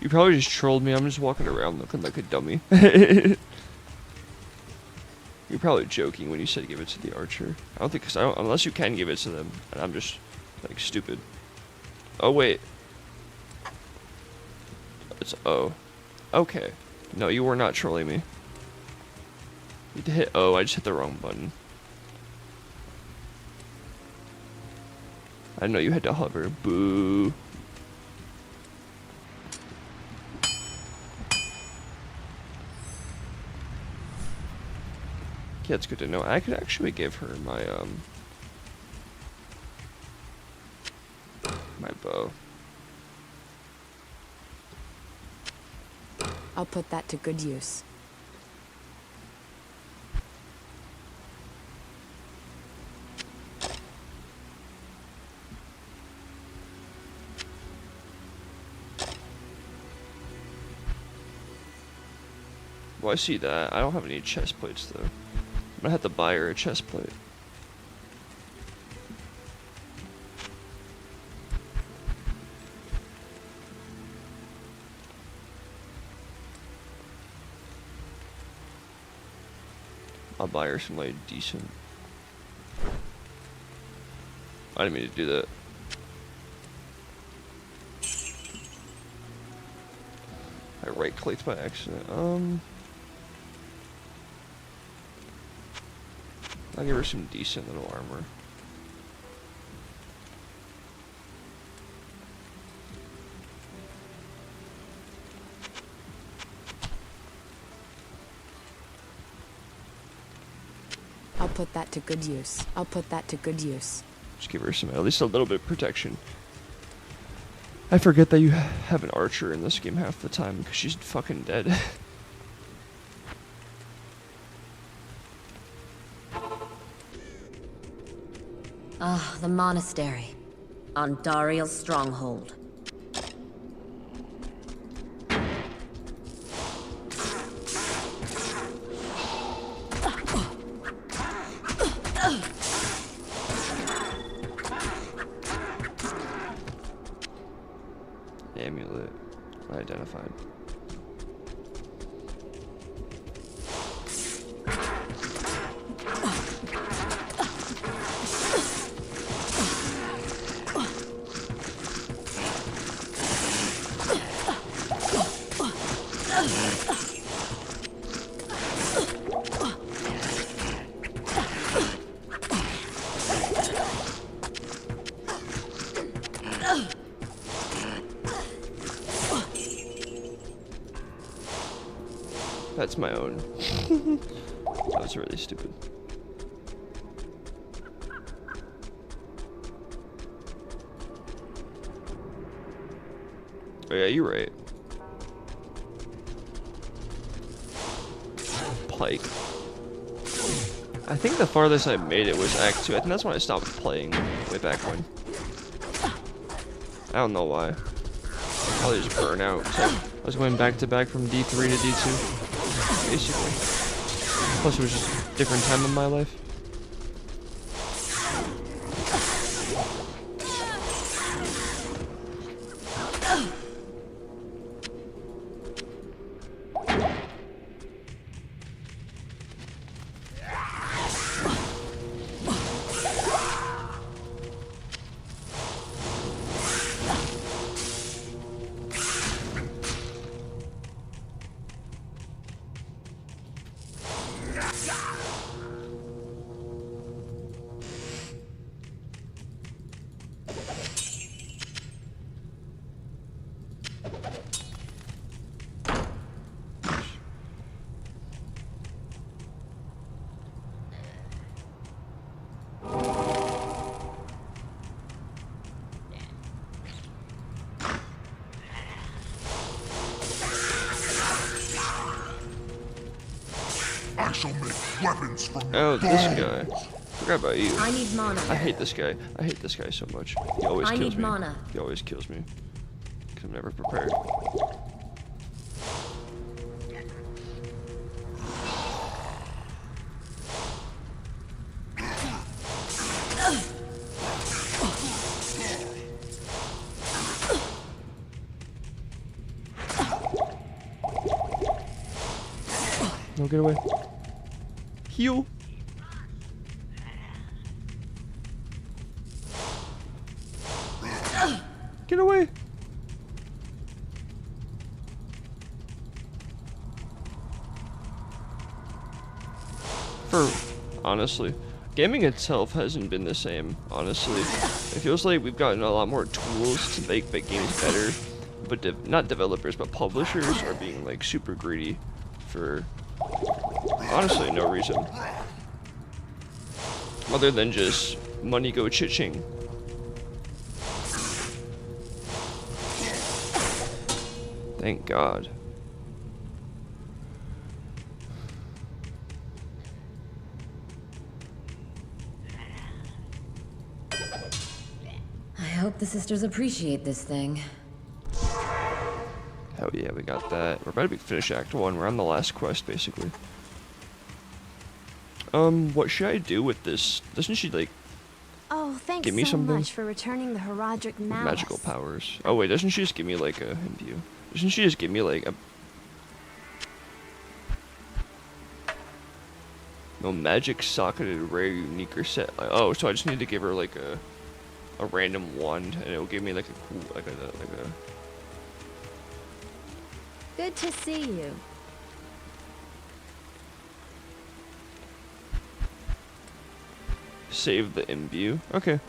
You probably just trolled me. I'm just walking around looking like a dummy. You're probably joking when you said give it to the archer. I don't think, cause I don't, unless you can give it to them, and I'm just like stupid. Oh wait, it's O. Okay, no, you were not trolling me. You hit O. I just hit the wrong button. I know you had to hover. Boo. Yeah, it's good to know. I could actually give her my my bow. I'll put that to good use. Well, I see that. I don't have any chest plates though. I'm gonna have to buy her a chest plate. I'll buy her some like decent. I didn't mean to do that. I right clicked by accident. I'll give her some decent little armor. I'll put that to good use. I'll put that to good use. Just give her some, at least a little bit of protection. I forget that you have an archer in this game half the time because she's fucking dead. Ah, the monastery. On Dariel's stronghold. Amulet identified. That's my own. That was really stupid. Oh yeah, you're right. Pike. I think the farthest I made it was Act 2. I think that's when I stopped playing way back when. I don't know why. Probably just burn out. So I was going back to back from D3 to D2. Basically. Plus it was just a different time in my life. Oh, this guy. Forgot about you. I need mana. I hate this guy. I hate this guy so much. He always I kills need me. mana. He always kills me. Because I'm never prepared. No, get away. Heal. Get away. Honestly, gaming itself hasn't been the same, honestly. It feels like we've gotten a lot more tools to make games better, but not developers, but publishers are being like super greedy for honestly no reason. Other than just money go cha-ching. Thank God. I hope the sisters appreciate this thing. Hell yeah, we got that. We're about to finish Act 1. We're on the last quest, basically. What should I do with this? Doesn't she, like, Oh, thanks give me so something? much for returning the Herodric Malice. Magical powers? Oh, wait, doesn't she just give me, like, a imbue? Doesn't she just give me, like, a... No, magic socketed rare unique or set. Oh, so I just need to give her, like, a random wand, and it'll give me, like, a cool, like a... Good to see you. Save the imbue. Okay.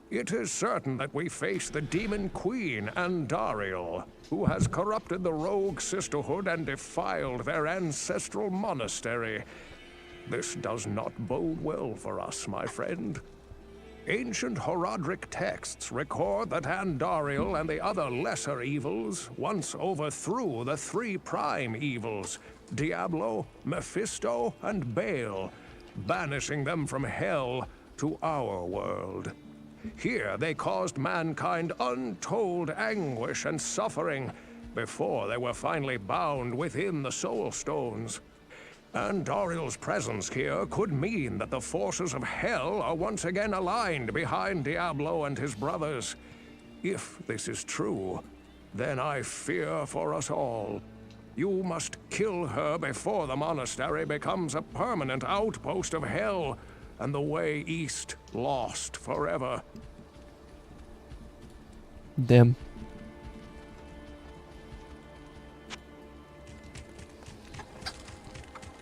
It is certain that we face the Demon Queen, Andariel, who has corrupted the Rogue Sisterhood and defiled their ancestral monastery. This does not bode well for us, my friend. Ancient Herodric texts record that Andariel and the other lesser evils once overthrew the three prime evils, Diablo, Mephisto, and Baal, banishing them from hell to our world. Here they caused mankind untold anguish and suffering before they were finally bound within the Soul Stones. Andariel's presence here could mean that the forces of hell are once again aligned behind Diablo and his brothers. If this is true, then I fear for us all. You must kill her before the monastery becomes a permanent outpost of hell, and the way east lost forever. Damn.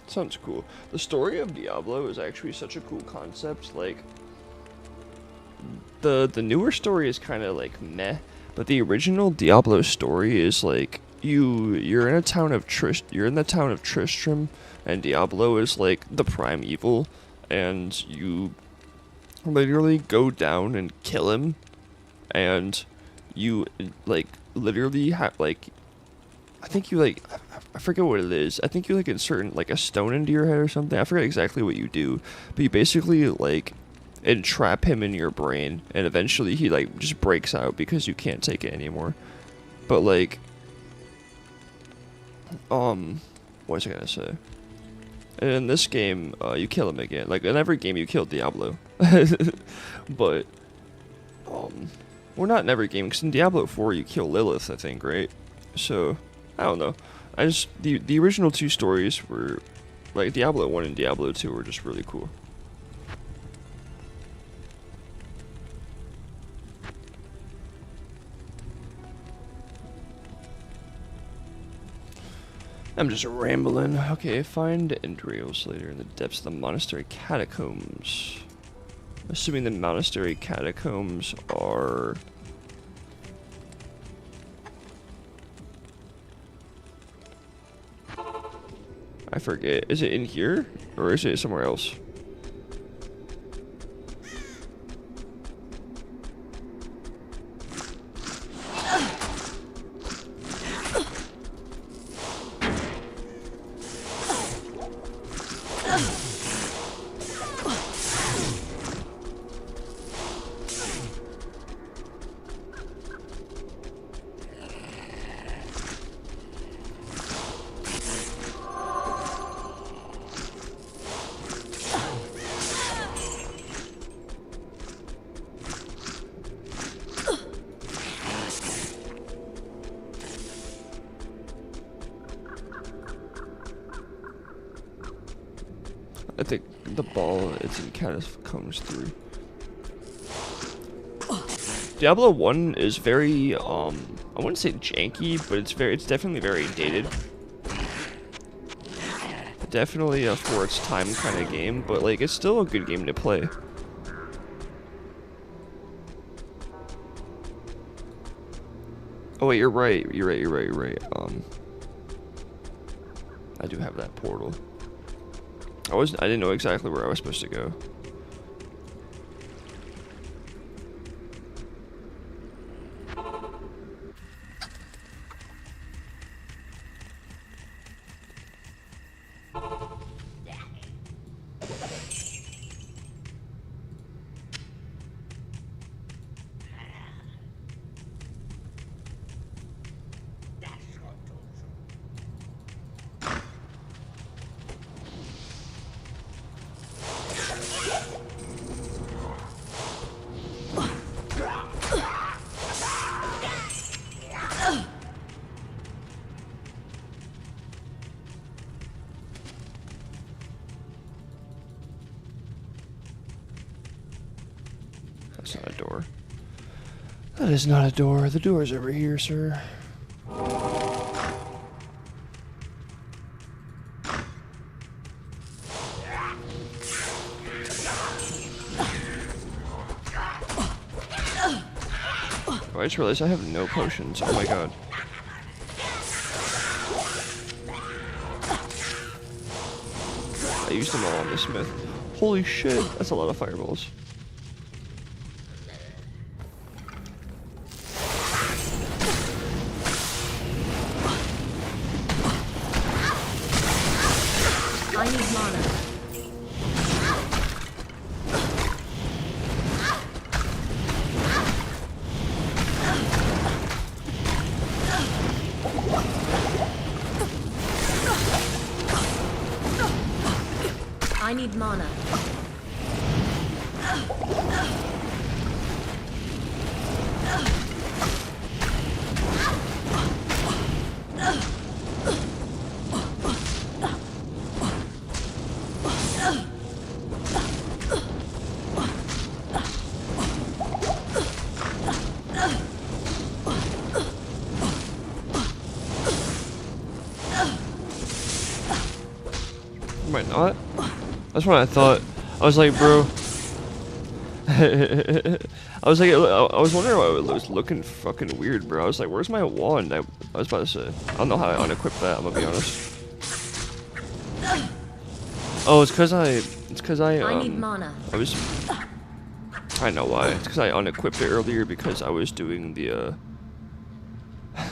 Sounds cool. The story of Diablo is actually such a cool concept. Like, the newer story is kind of like meh, but the original Diablo story is like you're in the town of Tristram, and Diablo is like the prime evil, and you literally go down and kill him, and you like literally have like, I think you like, I forget what it is. I think you like insert like a stone into your head or something. I forget exactly what you do, but you basically like entrap him in your brain, and eventually he like just breaks out because you can't take it anymore. But like, what was I gonna say? And in this game, you kill him again. Like in every game, you kill Diablo, but well, not in every game, because in Diablo 4 you kill Lilith, I think, right? So I don't know. I just the original two stories were like Diablo 1 and Diablo 2 were just really cool. I'm just rambling. Okay, find Andariel's later in the depths of the monastery catacombs. Assuming the monastery catacombs are... I forget. Is it in here? Or is it somewhere else? I think the ball kind of comes through. Diablo 1 is very, I wouldn't say janky, but it's definitely very dated. Definitely a for its time kind of game, but like it's still a good game to play. Oh wait, you're right. I do have that portal. I didn't know exactly where I was supposed to go. That's not a door. That is not a door. The door's over here, sir. I just realized I have no potions. Oh my god. I used them all on the smith. Holy shit, that's a lot of fireballs. I need mana. I need mana. Am I not? That's what I thought. I was like, bro. I was wondering why it was looking fucking weird, bro. I was like, where's my wand? I was about to say. I don't know how I unequip that, I'm gonna be honest. Oh, it's cause I need mana. I know why. It's cause I unequipped it earlier because I was doing the, I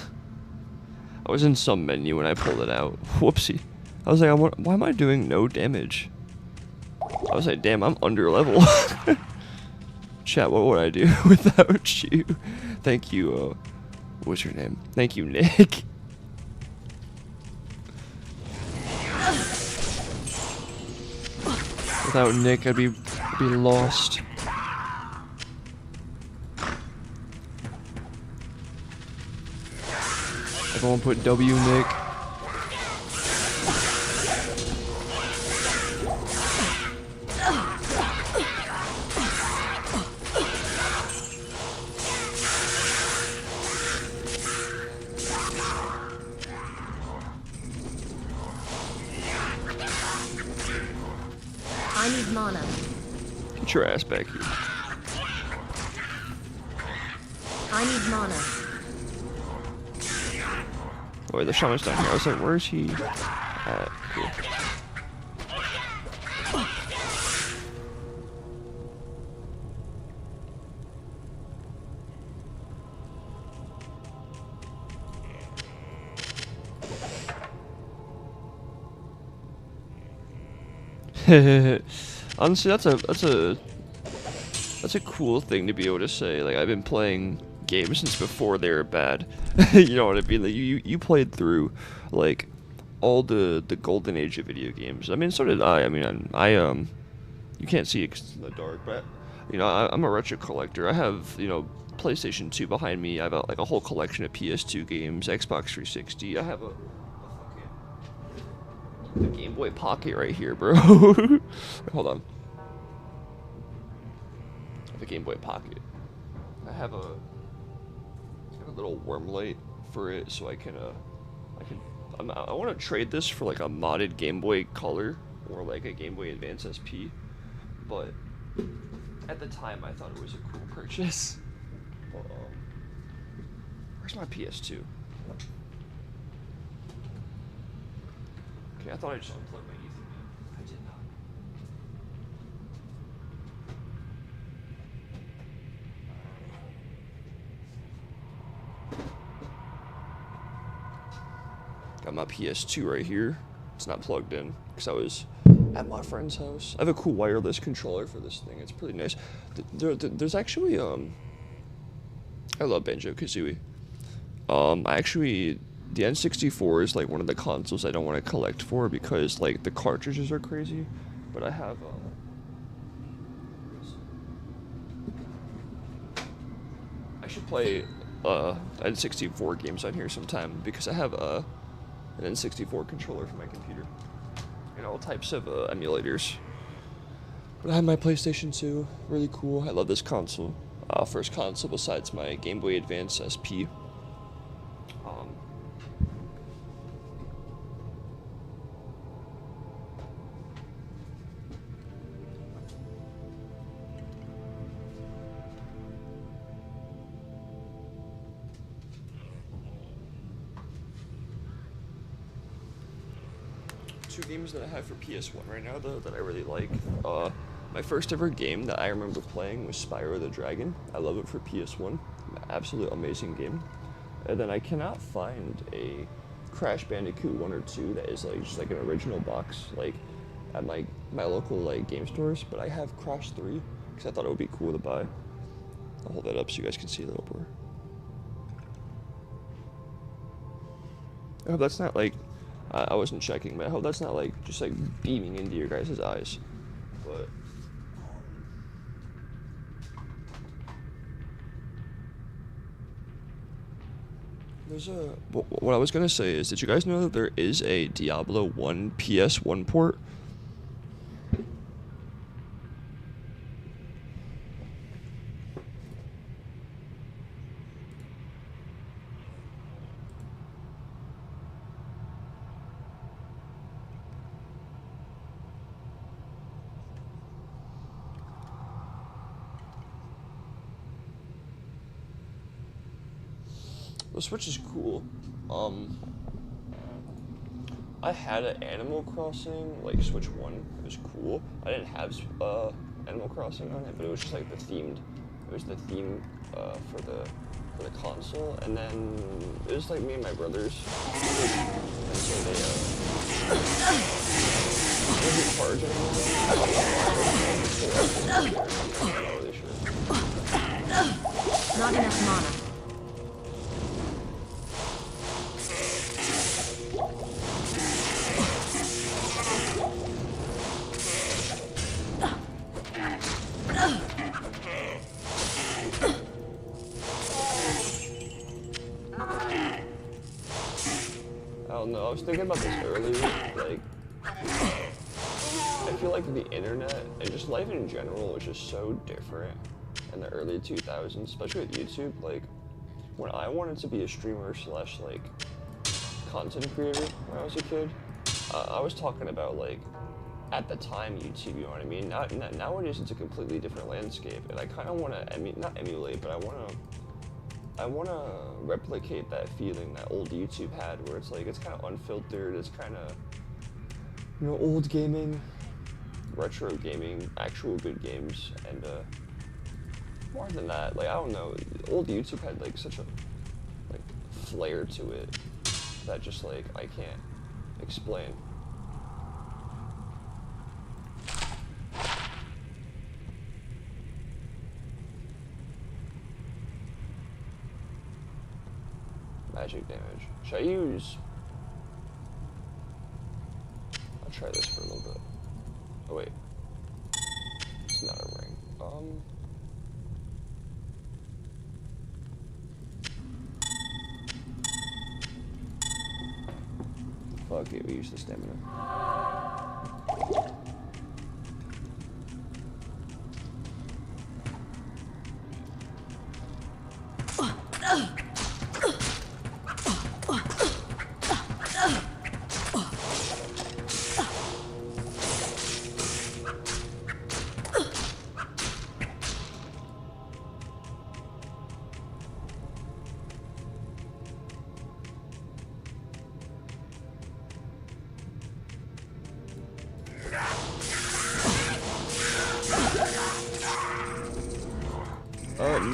was in some menu and I pulled it out. Whoopsie. I was like, why am I doing no damage? I was like, damn, I'm under level. Chat, what would I do without you? Thank you, what's your name? Thank you, Nick. Without Nick, I'd be lost. Everyone put W, Nick. I need mana. Get your ass back here. I need mana. Oh, wait, the shaman's down here. I was like, where is he at? Cool. Honestly, that's a cool thing to be able to say. Like, I've been playing games since before they were bad. You know what I mean? Like, you played through like all the golden age of video games. I mean, so did I. I mean, I you can't see it 'cause it's in the dark, but you know, I'm a retro collector. I have, you know, PlayStation 2 behind me. I have like a whole collection of PS2 games, Xbox 360. I have a The Game Boy Pocket right here, bro. Wait, hold on. The Game Boy Pocket. I have a little worm light for it, so I want to trade this for like a modded Game Boy Color or like a Game Boy Advance SP, but at the time I thought it was a cool purchase. Where's my PS2? Okay, I thought I just unplugged my Ethernet. I did not. Got my PS2 right here. It's not plugged in because I was at my friend's house. I have a cool wireless controller for this thing. It's pretty nice. There's actually I love Banjo-Kazooie. The N64 is like one of the consoles I don't want to collect for because like the cartridges are crazy. But I have I should play N64 games on here sometime because I have an N64 controller for my computer and all types of emulators. But I have my PlayStation 2, really cool. I love this console. First console besides my Game Boy Advance SP. Two games that I have for PS1 right now, though, that I really like. My first ever game that I remember playing was Spyro the Dragon. I love it for PS1. Absolute amazing game. And then I cannot find a Crash Bandicoot 1 or 2 that is like just like an original box, like at my local like game stores. But I have Crash 3 because I thought it would be cool to buy. I'll hold that up so you guys can see a little more. I hope that's not like. I wasn't checking, but I hope that's not like just like beaming into your guys' eyes. But there's a what I was gonna say is, did you guys know that there is a Diablo 1 PS1 port? The Switch is cool. I had an Animal Crossing, like Switch 1. It was cool. I didn't have Animal Crossing on it, but it was just like the themed. It was the theme for the console, and then it was like me and my brothers. And so they wasn't charging anything. Not enough mana. I don't know, I was thinking about this earlier, like, I feel like the internet, and just life in general, was just so different in the early 2000s, especially with YouTube. Like, when I wanted to be a streamer slash, like, content creator when I was a kid, I was talking about, like, at the time YouTube, you know what I mean? Nowadays it's a completely different landscape, and I kind of want to, not emulate, but I want to replicate that feeling that old YouTube had, where it's like, it's kind of unfiltered, it's kind of, you know, old gaming, retro gaming, actual good games, and more than that, like, I don't know, old YouTube had like such a like flair to it that just like I can't explain. Magic damage. Should I use... I'll try this for a little bit. Oh wait. It's not a ring. Fuck it, we use the stamina.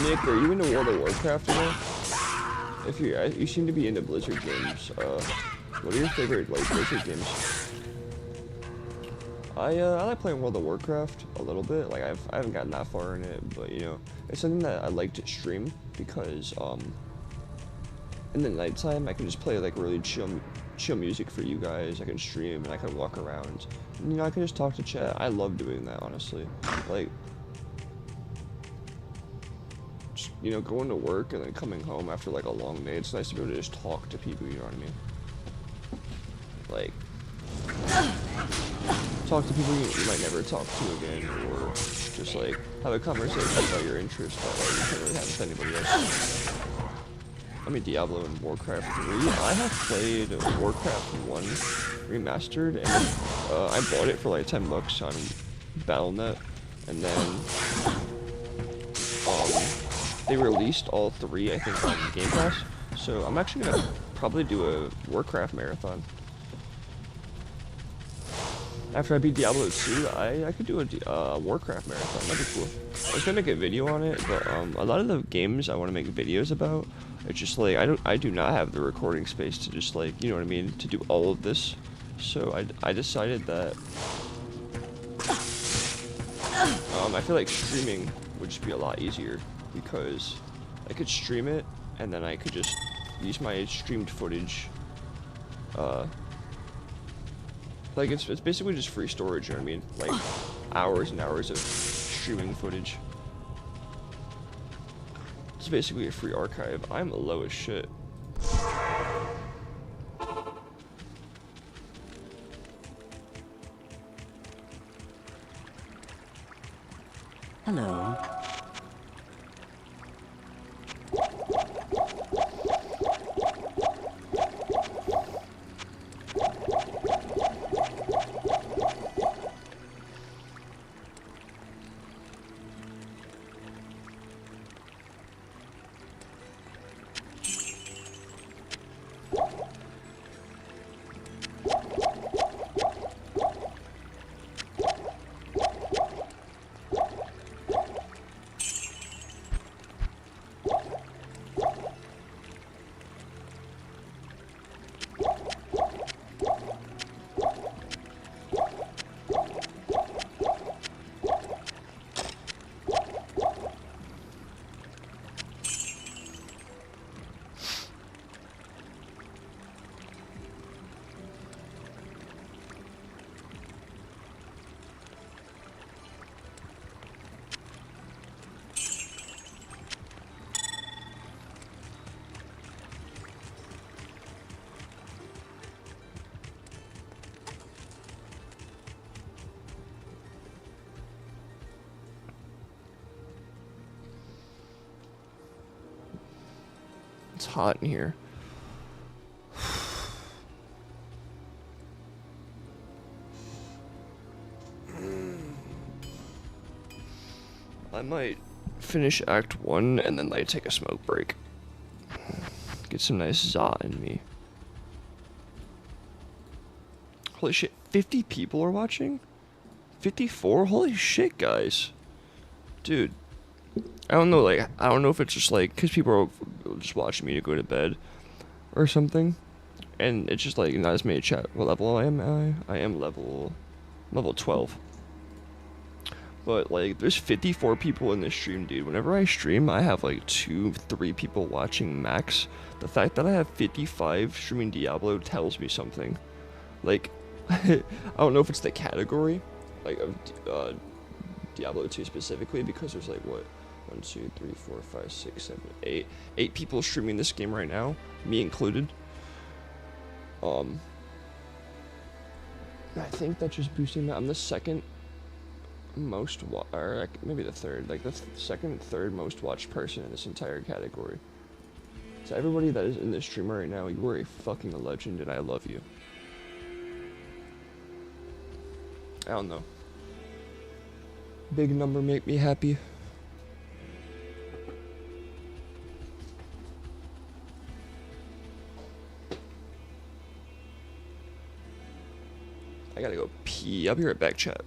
Nick, are you into World of Warcraft at all? If you seem to be into Blizzard games, what are your favorite like Blizzard games? I like playing World of Warcraft a little bit. Like I haven't gotten that far in it, but you know, it's something that I like to stream because in the nighttime I can just play like really chill music for you guys. I can stream and I can walk around. And, you know, I can just talk to chat. I love doing that, honestly. Like, just, you know, going to work and then coming home after like a long day, it's nice to be able to just talk to people, you know what I mean? Like, talk to people you might never talk to again, or just like have a conversation about your interests that like, you can't really have with anybody else. I mean, Diablo and Warcraft 3. I have played Warcraft 1 Remastered, and I bought it for like $10 on Battle.net, and then they released all 3, I think, on Game Pass. So I'm actually gonna probably do a Warcraft marathon. After I beat Diablo 2, I could do a Warcraft marathon. That'd be cool. I was gonna make a video on it, but a lot of the games I want to make videos about, it's just like I do not have the recording space to just like, you know what I mean, to do all of this. So I decided that I feel like streaming would just be a lot easier, because I could stream it and then I could just use my streamed footage. Like it's basically just free storage, you know what I mean? Like hours and hours of streaming footage. It's basically a free archive. I'm low as shit. Hello. It's hot in here. I might finish Act 1 and then like take a smoke break. Get some nice za in me. Holy shit, 50 people are watching? 54? Holy shit, guys. Dude. I don't know if it's just like, because people are just watching me to go to bed or something, and it's just like not as many chat. What level I am? I am level 12. But like, there's 54 people in this stream, dude. Whenever I stream, I have like 2-3 people watching max. The fact that I have 55 streaming Diablo tells me something. Like, I don't know if it's the category, like of Diablo 2 specifically, because there's like what? 1, 2, 3, 4, 5, 6, 7, 8. 8 people streaming this game right now, me included. I think that's just boosting that. I'm the second most or like maybe the third, like the second, third most watched person in this entire category. So everybody that is in this stream right now, you are a fucking legend, and I love you. I don't know. Big number make me happy. I gotta go pee. I'll be right back, chat.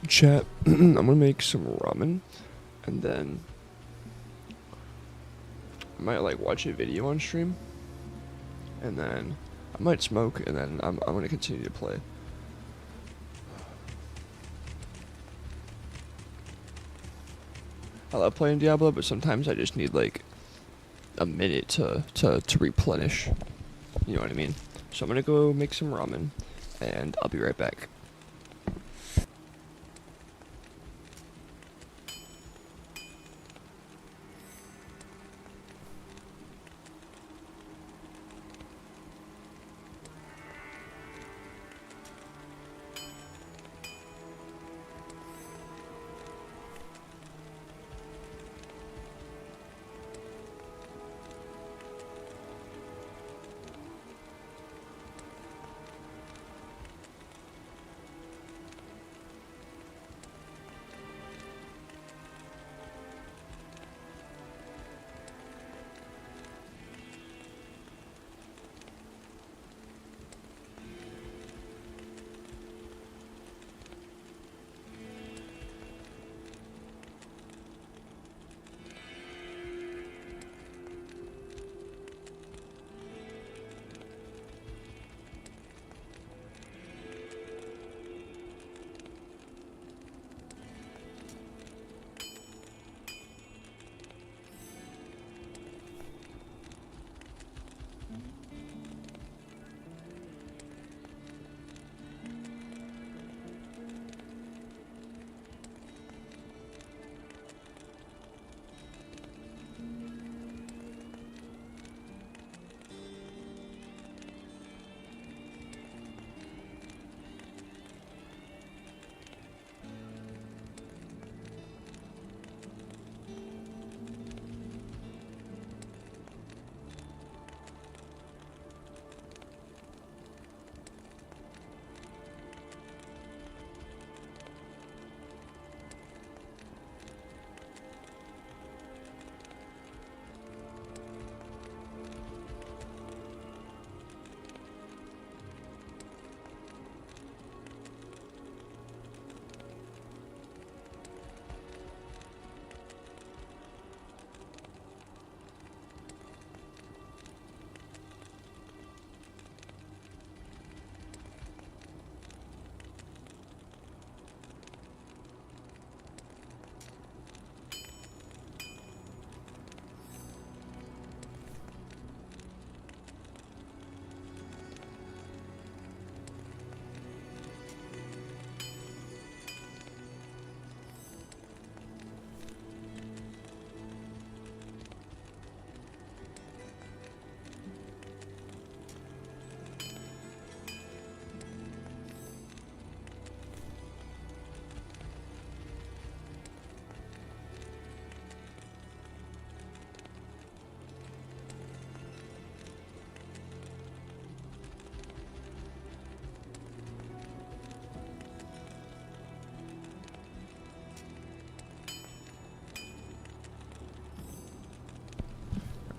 Chat, I'm gonna make some ramen, and then I might like watch a video on stream, and then I might smoke, and then I'm gonna continue to play. I love playing Diablo, but sometimes I just need like a minute to replenish. You know what I mean? So I'm gonna go make some ramen, and I'll be right back.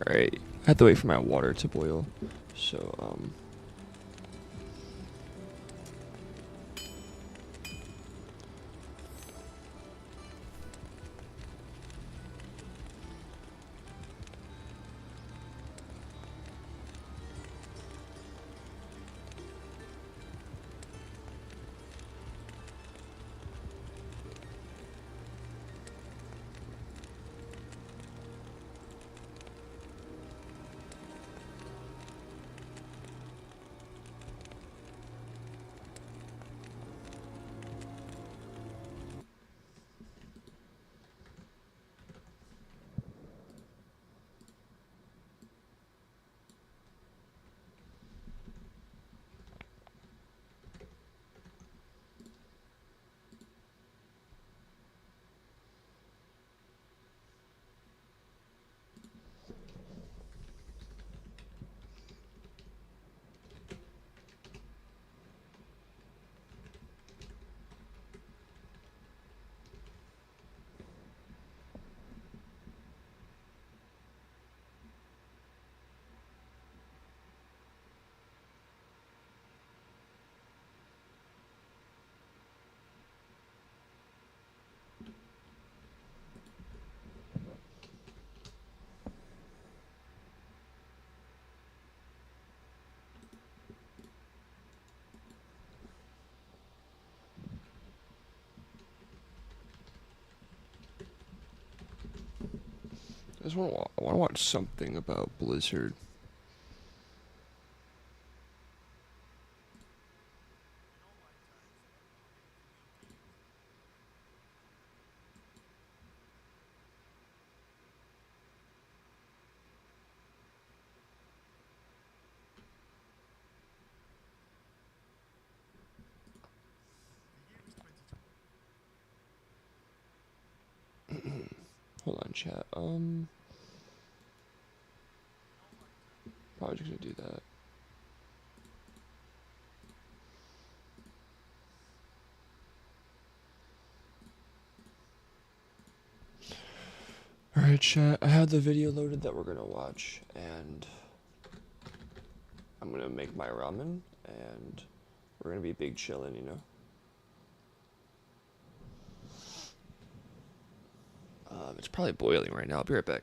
Alright, I have to wait for my water to boil. So, I just want to watch something about Blizzard. Hold on, chat. Probably just gonna do that. Alright, chat. I have the video loaded that we're gonna watch, and I'm gonna make my ramen, and we're gonna be big chillin', you know? It's probably boiling right now. I'll be right back.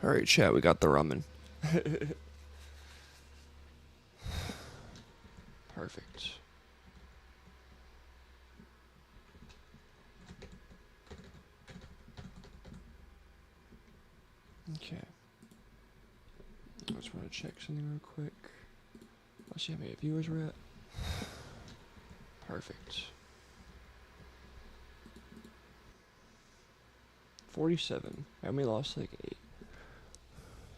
Alright, chat, we got the ramen. Perfect. Okay. I just want to check something real quick. Let's see how many viewers we're at. Perfect. 47. And we lost like 8.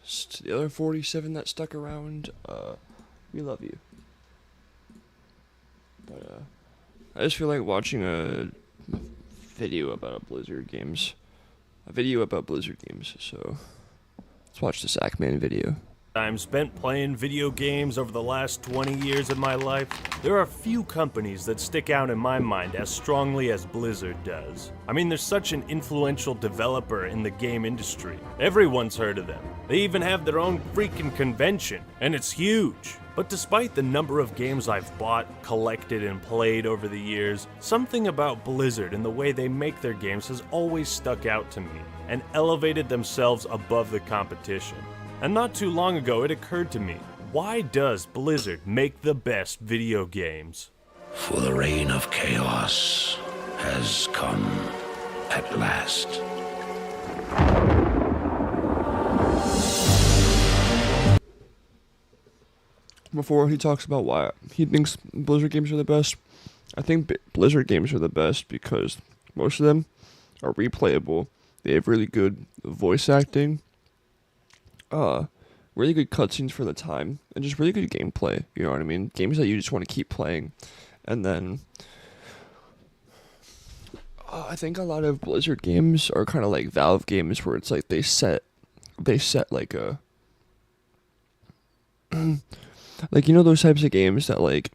To the other 47 that stuck around, we love you. But, I just feel like watching a video about Blizzard games. A video about Blizzard games, so let's watch this Ackman video. Time spent playing video games over the last 20 years of my life, there are few companies that stick out in my mind as strongly as Blizzard does. I mean, they're such an influential developer in the game industry. Everyone's heard of them. They even have their own freaking convention, and it's huge. But despite the number of games I've bought, collected, and played over the years, something about Blizzard and the way they make their games has always stuck out to me, and elevated themselves above the competition. And not too long ago, it occurred to me, why does Blizzard make the best video games? For the reign of chaos has come at last. Before he talks about why he thinks Blizzard games are the best, I think Blizzard games are the best because most of them are replayable. They have really good voice acting, really good cutscenes for the time, and just really good gameplay. You know what I mean? Games that you just want to keep playing. And then I think a lot of Blizzard games are kind of like Valve games, where it's like they set like a like, you know, those types of games that like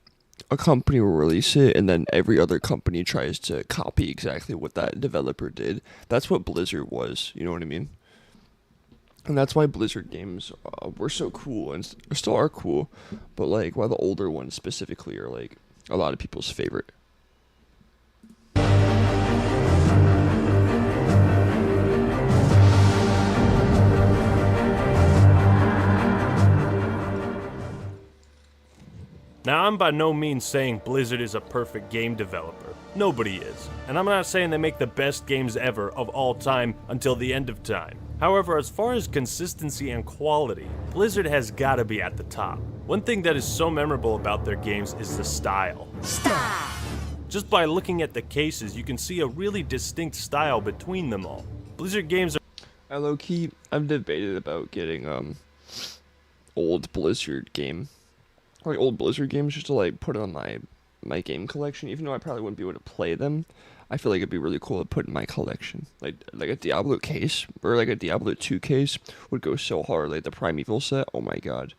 a company will release it and then every other company tries to copy exactly what that developer did. That's what Blizzard was, you know what I mean? And that's why Blizzard games were so cool and still are cool, but like why the older ones specifically are like a lot of people's favorite. Now, I'm by no means saying Blizzard is a perfect game developer. Nobody is. And I'm not saying they make the best games ever of all time until the end of time. However, as far as consistency and quality, Blizzard has gotta be at the top. One thing that is so memorable about their games is the style. Just by looking at the cases, you can see a really distinct style between them all. Blizzard games are... Low-key, I've debated about getting old Blizzard games just to like put on my game collection, even though I probably wouldn't be able to play them. I feel like it'd be really cool to put in my collection. Like a Diablo case or like a Diablo 2 case would go so hard. Like the Primeval set, oh my god.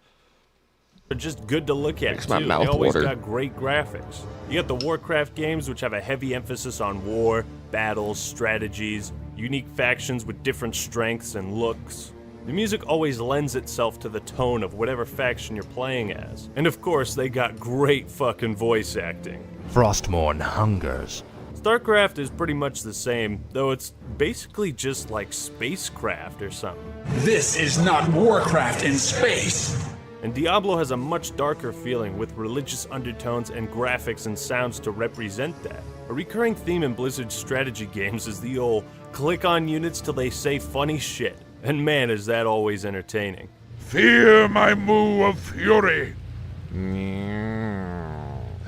They're just good to look at, Makes too. my mouth They always water. got great graphics. You got the Warcraft games, which have a heavy emphasis on war, battles, strategies, unique factions with different strengths and looks. The music always lends itself to the tone of whatever faction you're playing as. And of course, they got great fucking voice acting. Frostmourne hungers. StarCraft is pretty much the same, though it's basically just like spacecraft or something. This is not Warcraft in space! And Diablo has a much darker feeling with religious undertones and graphics and sounds to represent that. A recurring theme in Blizzard's strategy games is the old click on units till they say funny shit. And man, is that always entertaining. Fear my moo of fury!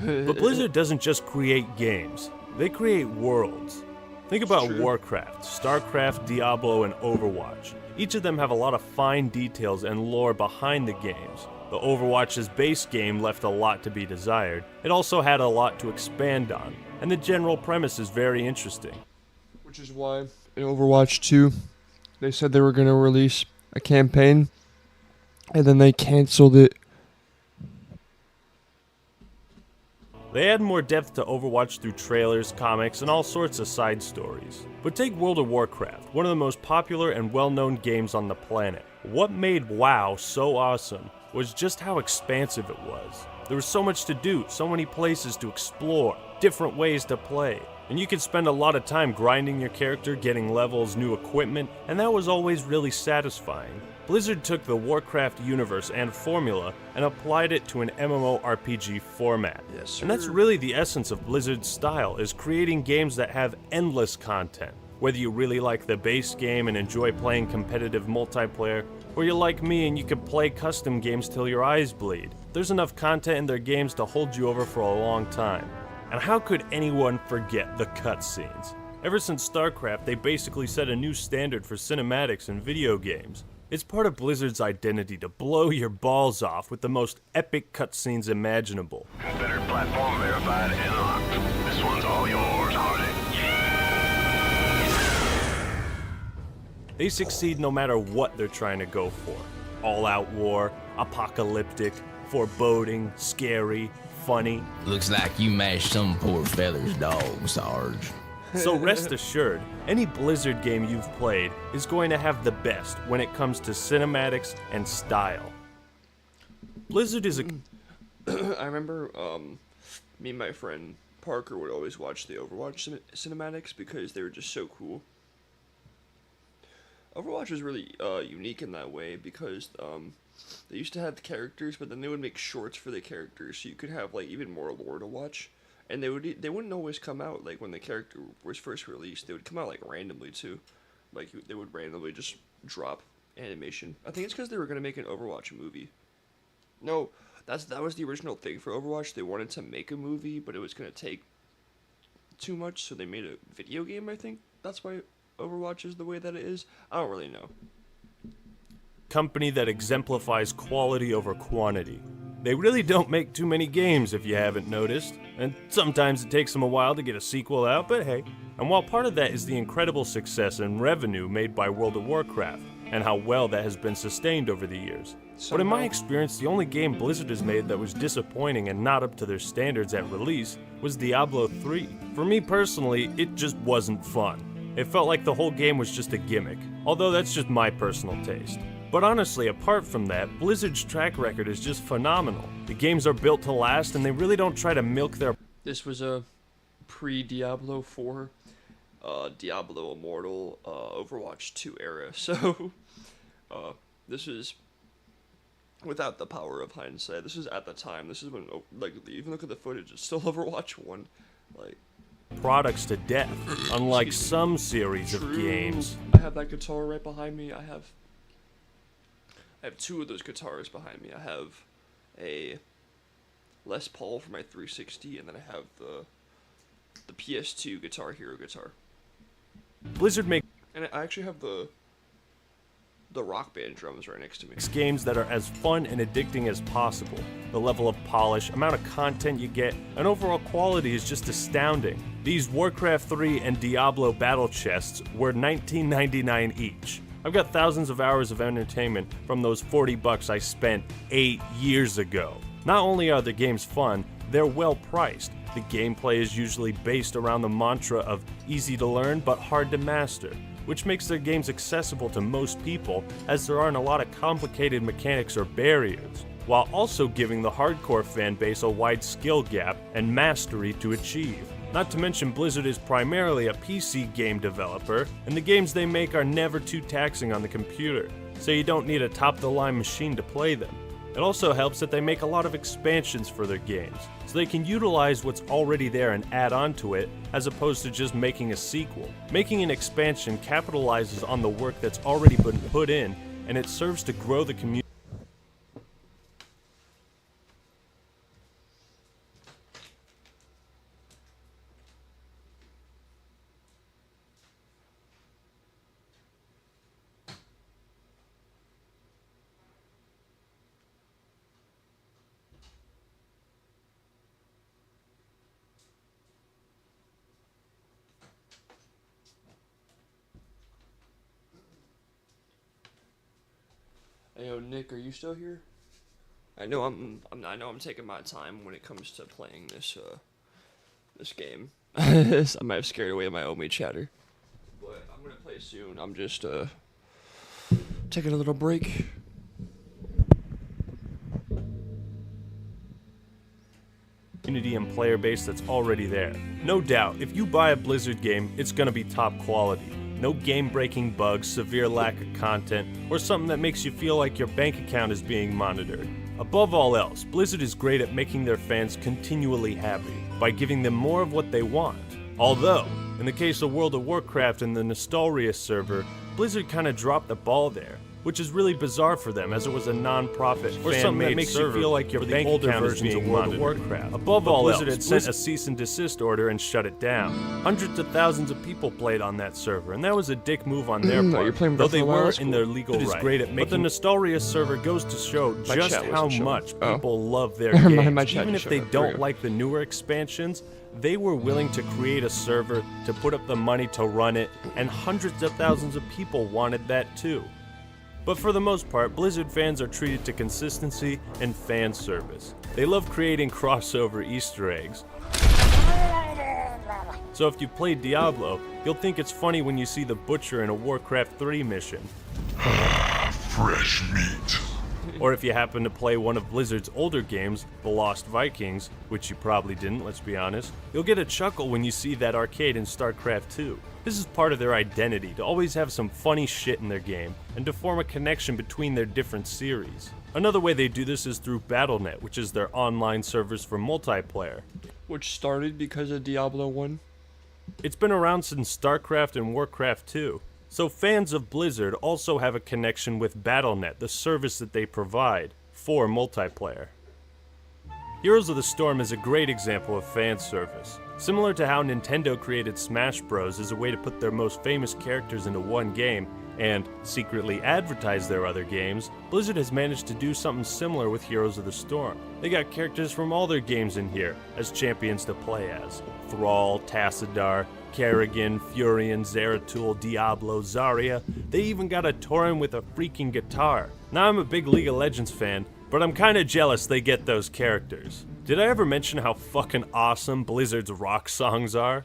But Blizzard doesn't just create games, they create worlds. Think about Warcraft, StarCraft, Diablo, and Overwatch. Each of them have a lot of fine details and lore behind the games. The Overwatch's base game left a lot to be desired. It also had a lot to expand on, and the general premise is very interesting. Which is why in Overwatch 2, they said they were going to release a campaign, and then they canceled it. They add more depth to Overwatch through trailers, comics, and all sorts of side stories. But take World of Warcraft, one of the most popular and well-known games on the planet. What made WoW so awesome was just how expansive it was. There was so much to do, so many places to explore, different ways to play. And you could spend a lot of time grinding your character, getting levels, new equipment, and that was always really satisfying. Blizzard took the Warcraft universe and formula and applied it to an MMORPG format. Yes, sir. And that's really the essence of Blizzard's style, is creating games that have endless content. Whether you really like the base game and enjoy playing competitive multiplayer, or you're like me and you can play custom games till your eyes bleed, there's enough content in their games to hold you over for a long time. And how could anyone forget the cutscenes? Ever since StarCraft, they basically set a new standard for cinematics in video games. It's part of Blizzard's identity to blow your balls off with the most epic cutscenes imaginable. Considered platform verified and locked. This one's all yours, Hardy. They succeed no matter what they're trying to go for. All-out war, apocalyptic, foreboding, scary, funny. Looks like you mashed some poor feather's dog, Sarge. So rest assured, any Blizzard game you've played is going to have the best when it comes to cinematics and style. Blizzard is a... I remember me and my friend Parker would always watch the Overwatch cinematics because they were just so cool. Overwatch was really unique in that way because they used to have the characters, but then they would make shorts for the characters, so you could have like even more lore to watch. And they wouldn't always come out like when the character was first released. They would come out like randomly too, like they would randomly just drop animation. I think it's because they were gonna make an Overwatch movie. No, that was the original thing for Overwatch. They wanted to make a movie, but it was gonna take too much, so they made a video game. I think that's why Overwatch is the way that it is. I don't really know. Company that exemplifies quality over quantity. They really don't make too many games if you haven't noticed, and sometimes it takes them a while to get a sequel out, but hey. And while part of that is the incredible success and revenue made by World of Warcraft, and how well that has been sustained over the years. But in my experience, the only game Blizzard has made that was disappointing and not up to their standards at release was Diablo 3. For me personally, it just wasn't fun. It felt like the whole game was just a gimmick, although that's just my personal taste. But honestly, apart from that, Blizzard's track record is just phenomenal. The games are built to last, and they really don't try to milk their... This was a pre-Diablo 4, Diablo Immortal, Overwatch 2 era, so this is, without the power of hindsight, this is at the time, this is when, like, even look at the footage, it's still Overwatch 1, like... products to death, unlike some series of games. I have that guitar right behind me. I have two of those guitars behind me. I have a Les Paul for my 360, and then I have the PS2 Guitar Hero guitar. Blizzard makes... And I actually have the Rock Band drums right next to me. Games that are as fun and addicting as possible. The level of polish, amount of content you get, and overall quality is just astounding. These Warcraft 3 and Diablo battle chests were $19.99 each. I've got thousands of hours of entertainment from those $40 I spent 8 years ago. Not only are the games fun, they're well priced. The gameplay is usually based around the mantra of easy to learn but hard to master, which makes their games accessible to most people as there aren't a lot of complicated mechanics or barriers, while also giving the hardcore fan base a wide skill gap and mastery to achieve. Not to mention Blizzard is primarily a PC game developer, and the games they make are never too taxing on the computer, so you don't need a top-of-the-line machine to play them. It also helps that they make a lot of expansions for their games, so they can utilize what's already there and add on to it, as opposed to just making a sequel. Making an expansion capitalizes on the work that's already been put in, and it serves to grow the community. Hey, yo, Nick, are you still here? I know I'm taking my time when it comes to playing this this game. I might have scared away my Omi chatter, but I'm gonna play soon. I'm just taking a little break. Community and player base that's already there. No doubt, if you buy a Blizzard game, it's gonna be top quality. No game-breaking bugs, severe lack of content, or something that makes you feel like your bank account is being monitored. Above all else, Blizzard is great at making their fans continually happy by giving them more of what they want. Although, in the case of World of Warcraft and the Nostalria server, Blizzard kinda dropped the ball there, which is really bizarre for them as it was a non-profit or something that makes you feel like your bank account is being World of Warcraft. Above all else, Blizzard had sent a cease and desist order and shut it down. Hundreds of thousands of people played on that server, and that was a dick move on their part, though they were in their legal right. Great at making, but the Nostalria server goes to show just how much people love their games. Even if they don't like the newer expansions, they were willing to create a server to put up the money to run it, and hundreds of thousands of people wanted that too. But for the most part, Blizzard fans are treated to consistency and fan service. They love creating crossover Easter eggs. So if you played Diablo, you'll think it's funny when you see the Butcher in a Warcraft 3 mission. Fresh meat. Or if you happen to play one of Blizzard's older games, The Lost Vikings, which you probably didn't, let's be honest, you'll get a chuckle when you see that arcade in StarCraft 2. This is part of their identity, to always have some funny shit in their game, and to form a connection between their different series. Another way they do this is through Battle.net, which is their online servers for multiplayer. Which started because of Diablo 1? It's been around since StarCraft and Warcraft 2. So fans of Blizzard also have a connection with Battle.net, the service that they provide for multiplayer. Heroes of the Storm is a great example of fan service. Similar to how Nintendo created Smash Bros. As a way to put their most famous characters into one game and secretly advertise their other games, Blizzard has managed to do something similar with Heroes of the Storm. They got characters from all their games in here as champions to play as. Thrall, Tassadar, Kerrigan, Furion, Zeratul, Diablo, Zarya. They even got a Tauren with a freaking guitar. Now I'm a big League of Legends fan, but I'm kinda jealous they get those characters. Did I ever mention how fucking awesome Blizzard's rock songs are?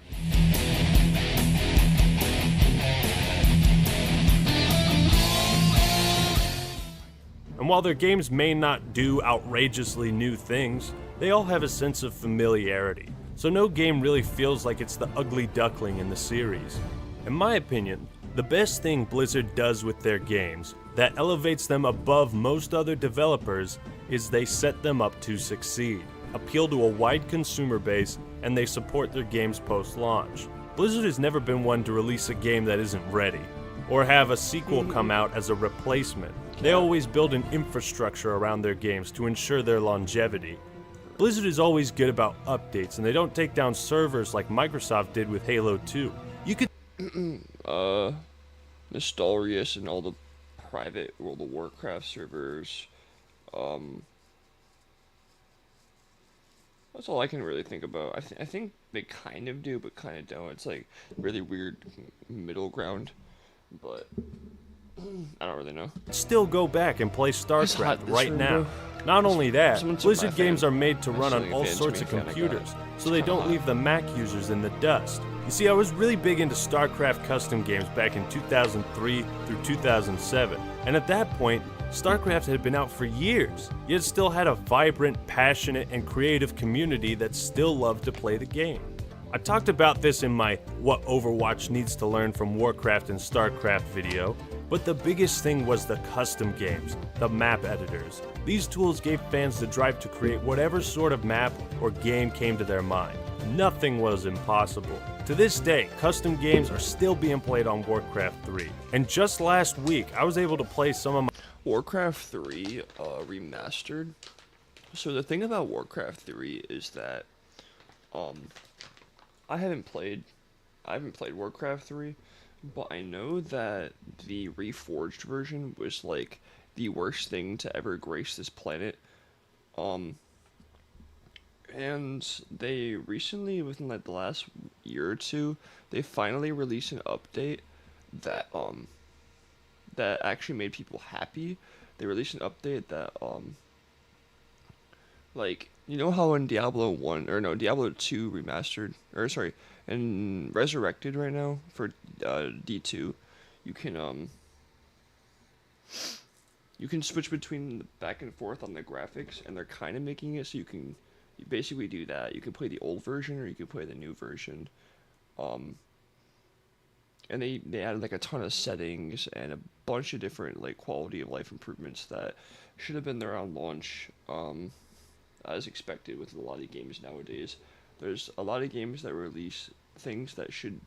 And while their games may not do outrageously new things, they all have a sense of familiarity. So no game really feels like it's the ugly duckling in the series. In my opinion, the best thing Blizzard does with their games that elevates them above most other developers is they set them up to succeed, appeal to a wide consumer base, and they support their games post-launch. Blizzard has never been one to release a game that isn't ready, or have a sequel come out as a replacement. They always build an infrastructure around their games to ensure their longevity. Blizzard is always good about updates, and they don't take down servers like Microsoft did with Halo 2. You could Nostalrius and all the private World of Warcraft servers. That's all I can really think about. I think they kind of do, but kind of don't. It's like really weird middle ground, but I don't really know. Still go back and play StarCraft right now. Not only that, Blizzard games are made to run on all sorts of computers, so they don't leave the Mac users in the dust. You see, I was really big into StarCraft custom games back in 2003 through 2007, and at that point, StarCraft had been out for years, yet still had a vibrant, passionate, and creative community that still loved to play the game. I talked about this in my What Overwatch Needs to Learn from Warcraft and StarCraft video, but the biggest thing was the custom games, the map editors. These tools gave fans the drive to create whatever sort of map or game came to their mind. Nothing was impossible. To this day, custom games are still being played on Warcraft 3. And just last week, I was able to play some of my Warcraft 3 Remastered. So the thing about Warcraft 3 is that I haven't played Warcraft 3, but I know that the Reforged version was like the worst thing to ever grace this planet. And they recently, within like the last year or two, they finally released an update that that actually made people happy. They released an update that like, you know how in Diablo 2 Remastered, or sorry, and Resurrected right now for D2, you can switch between the back and forth on the graphics, and they're kind of making it so you basically do that. You can play the old version or you can play the new version. and they added like a ton of settings and a bunch of different like quality of life improvements that should have been there on launch, as expected with a lot of games nowadays. There's a lot of games that release things that should,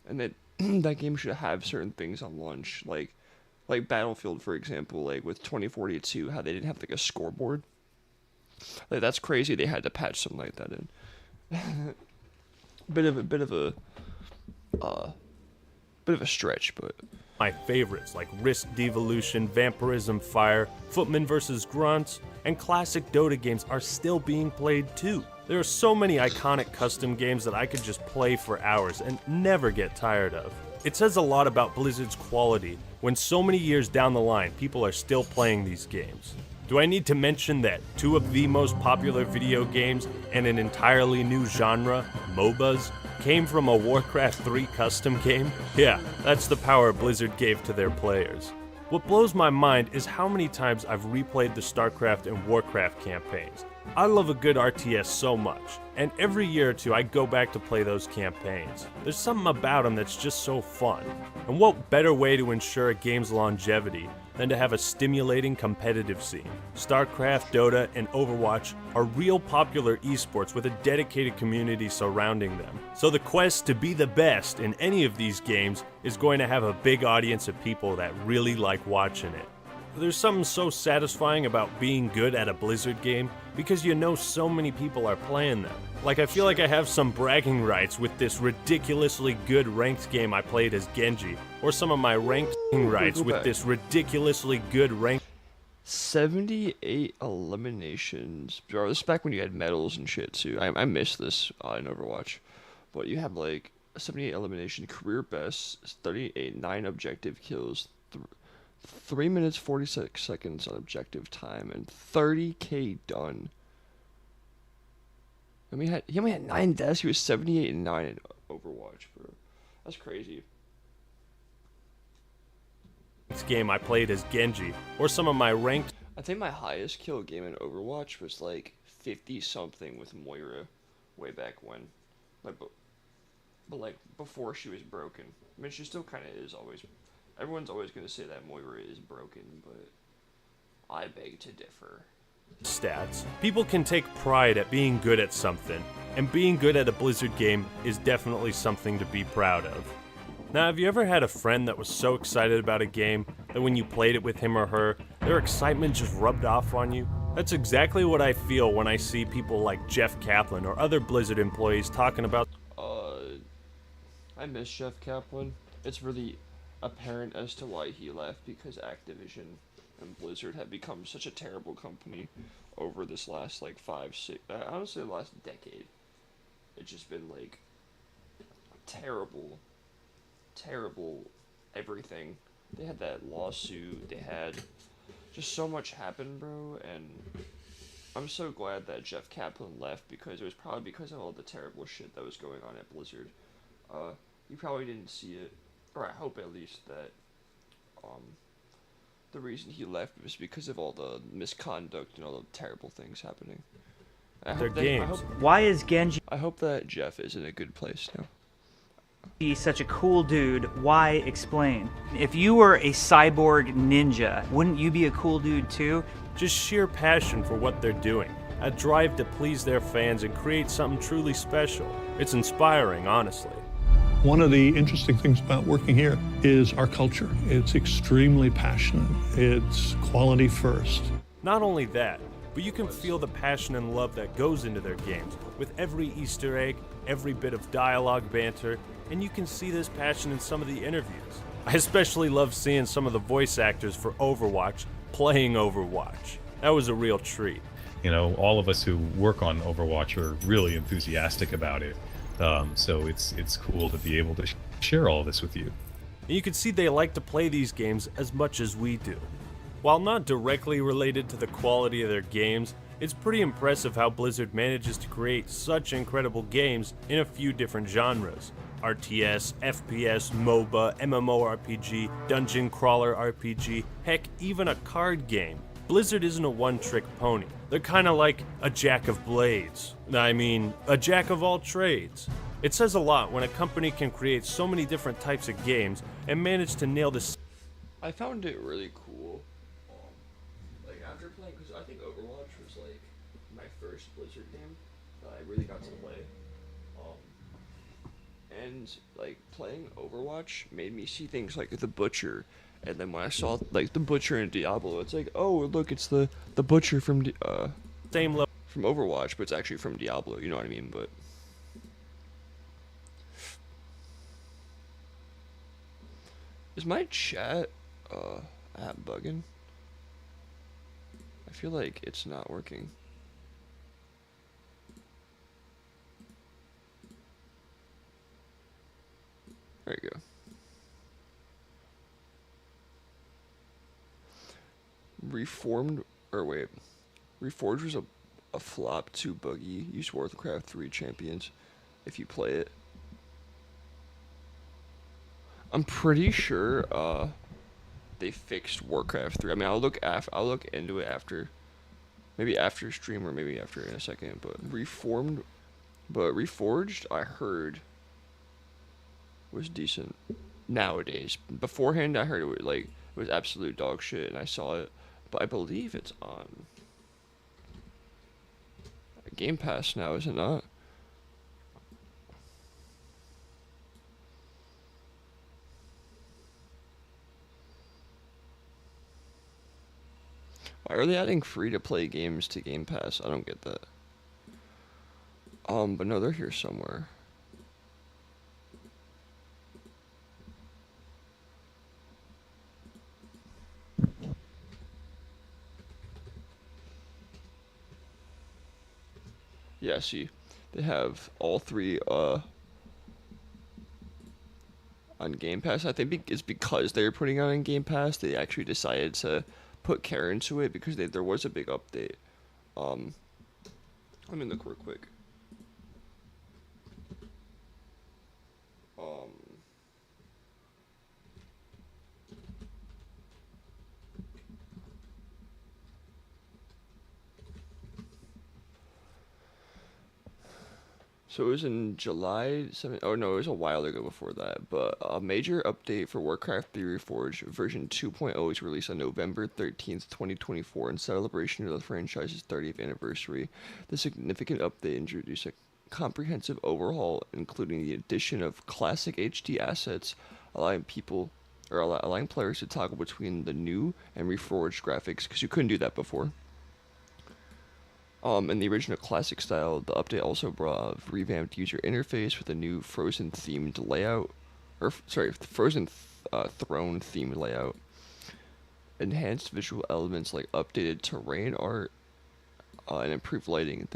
and that that game should have certain things on launch, like Battlefield, for example, like with 2042, how they didn't have like a scoreboard. Like that's crazy. They had to patch something like that in. bit of a stretch, but my favorites like Risk Devolution, Vampirism Fire, Footman vs. Grunts, and classic Dota games are still being played too. There are so many iconic custom games that I could just play for hours and never get tired of. It says a lot about Blizzard's quality when so many years down the line people are still playing these games. Do I need to mention that two of the most popular video games and an entirely new genre, MOBAs, came from a Warcraft 3 custom game? Yeah, that's the power Blizzard gave to their players. What blows my mind is how many times I've replayed the StarCraft and Warcraft campaigns. I love a good RTS so much, and every year or two I go back to play those campaigns. There's something about them that's just so fun. And what better way to ensure a game's longevity than to have a stimulating competitive scene? StarCraft, Dota, and Overwatch are real popular esports with a dedicated community surrounding them. So the quest to be the best in any of these games is going to have a big audience of people that really like watching it. There's something so satisfying about being good at a Blizzard game because you know so many people are playing them. Like I feel like I have some bragging rights with this ridiculously good ranked game I played as Genji, or some of my ranked rights with this ridiculously good ranked 78 eliminations. Bro, this is back when you had medals and shit too. I miss this in Overwatch. But you have like 78 elimination career best, 38 9 objective kills, 3 minutes 46 seconds on objective time, and 30k done. I mean, he only had 9 deaths. He was 78 and 9 in Overwatch, bro. That's crazy. This game I played as Genji, or some of my ranked. I think my highest kill game in Overwatch was like 50 something with Moira, way back when, like, but like before she was broken. I mean, she still kind of is always. Everyone's always going to say that Moira is broken, but I beg to differ. Stats. People can take pride at being good at something, and being good at a Blizzard game is definitely something to be proud of. Now, have you ever had a friend that was so excited about a game that when you played it with him or her, their excitement just rubbed off on you? That's exactly what I feel when I see people like Jeff Kaplan or other Blizzard employees talking about. I miss Jeff Kaplan. It's really apparent as to why he left, because Activision and Blizzard have become such a terrible company over this last like 5, 6, honestly the last decade. It's just been like terrible everything. They had that lawsuit, they had just so much happen, bro, and I'm so glad that Jeff Kaplan left, because it was probably because of all the terrible shit that was going on at Blizzard. You probably didn't see it, or I hope at least that the reason he left was because of all the misconduct and all the terrible things happening. Their games. Why is Genji? I hope that Jeff is in a good place now. He's such a cool dude. Why? Explain. If you were a cyborg ninja, wouldn't you be a cool dude too? Just sheer passion for what they're doing. A drive to please their fans and create something truly special. It's inspiring, honestly. One of the interesting things about working here is our culture. It's extremely passionate. It's quality first. Not only that, but you can feel the passion and love that goes into their games, with every Easter egg, every bit of dialogue banter, and you can see this passion in some of the interviews. I especially love seeing some of the voice actors for Overwatch playing Overwatch. That was a real treat. You know, all of us who work on Overwatch are really enthusiastic about it. So it's cool to be able to share all of this with you. And you can see they like to play these games as much as we do. While not directly related to the quality of their games, it's pretty impressive how Blizzard manages to create such incredible games in a few different genres. RTS, FPS, MOBA, MMORPG, Dungeon Crawler RPG, heck, even a card game. Blizzard isn't a one-trick pony. They're kinda like a jack of blades. I mean, a jack of all trades. It says a lot when a company can create so many different types of games and manage to nail this. I found it really cool. Like after playing, because I think Overwatch was like my first Blizzard game that I really got to play. And like playing Overwatch made me see things like the Butcher, and then when I saw like the Butcher in Diablo, it's like, oh look, it's the Butcher from same level from Overwatch, but it's actually from Diablo. You know what I mean? But is my chat app bugging? I feel like it's not working. There you go. Reforged was a flop, too buggy. Use Warcraft 3 champions if you play it. I'm pretty sure they fixed Warcraft 3. I mean, I'll look into it after, maybe after stream or maybe after in a second. But Reforged, I heard, was decent nowadays. Beforehand, I heard it was absolute dog shit, and I saw it, but I believe it's on Game Pass now, is it not? Why are they adding free-to-play games to Game Pass? I don't get that. But no, they're here somewhere. Yeah, see, they have all three on Game Pass. I think it's because they're putting it on Game Pass, they actually decided to put care into it because there was a big update. Let me look real quick. So it was in July 7th. Oh no, it was a while ago before that. But a major update for Warcraft 3 Reforged version 2.0 was released on November 13th, 2024 in celebration of the franchise's 30th anniversary. The significant update introduced a comprehensive overhaul, including the addition of classic HD assets, allowing players to toggle between the new and reforged graphics, because you couldn't do that before. In the original classic style, the update also brought a revamped user interface with a new Frozen themed layout, Frozen throne themed layout, enhanced visual elements like updated terrain art, and improved lighting.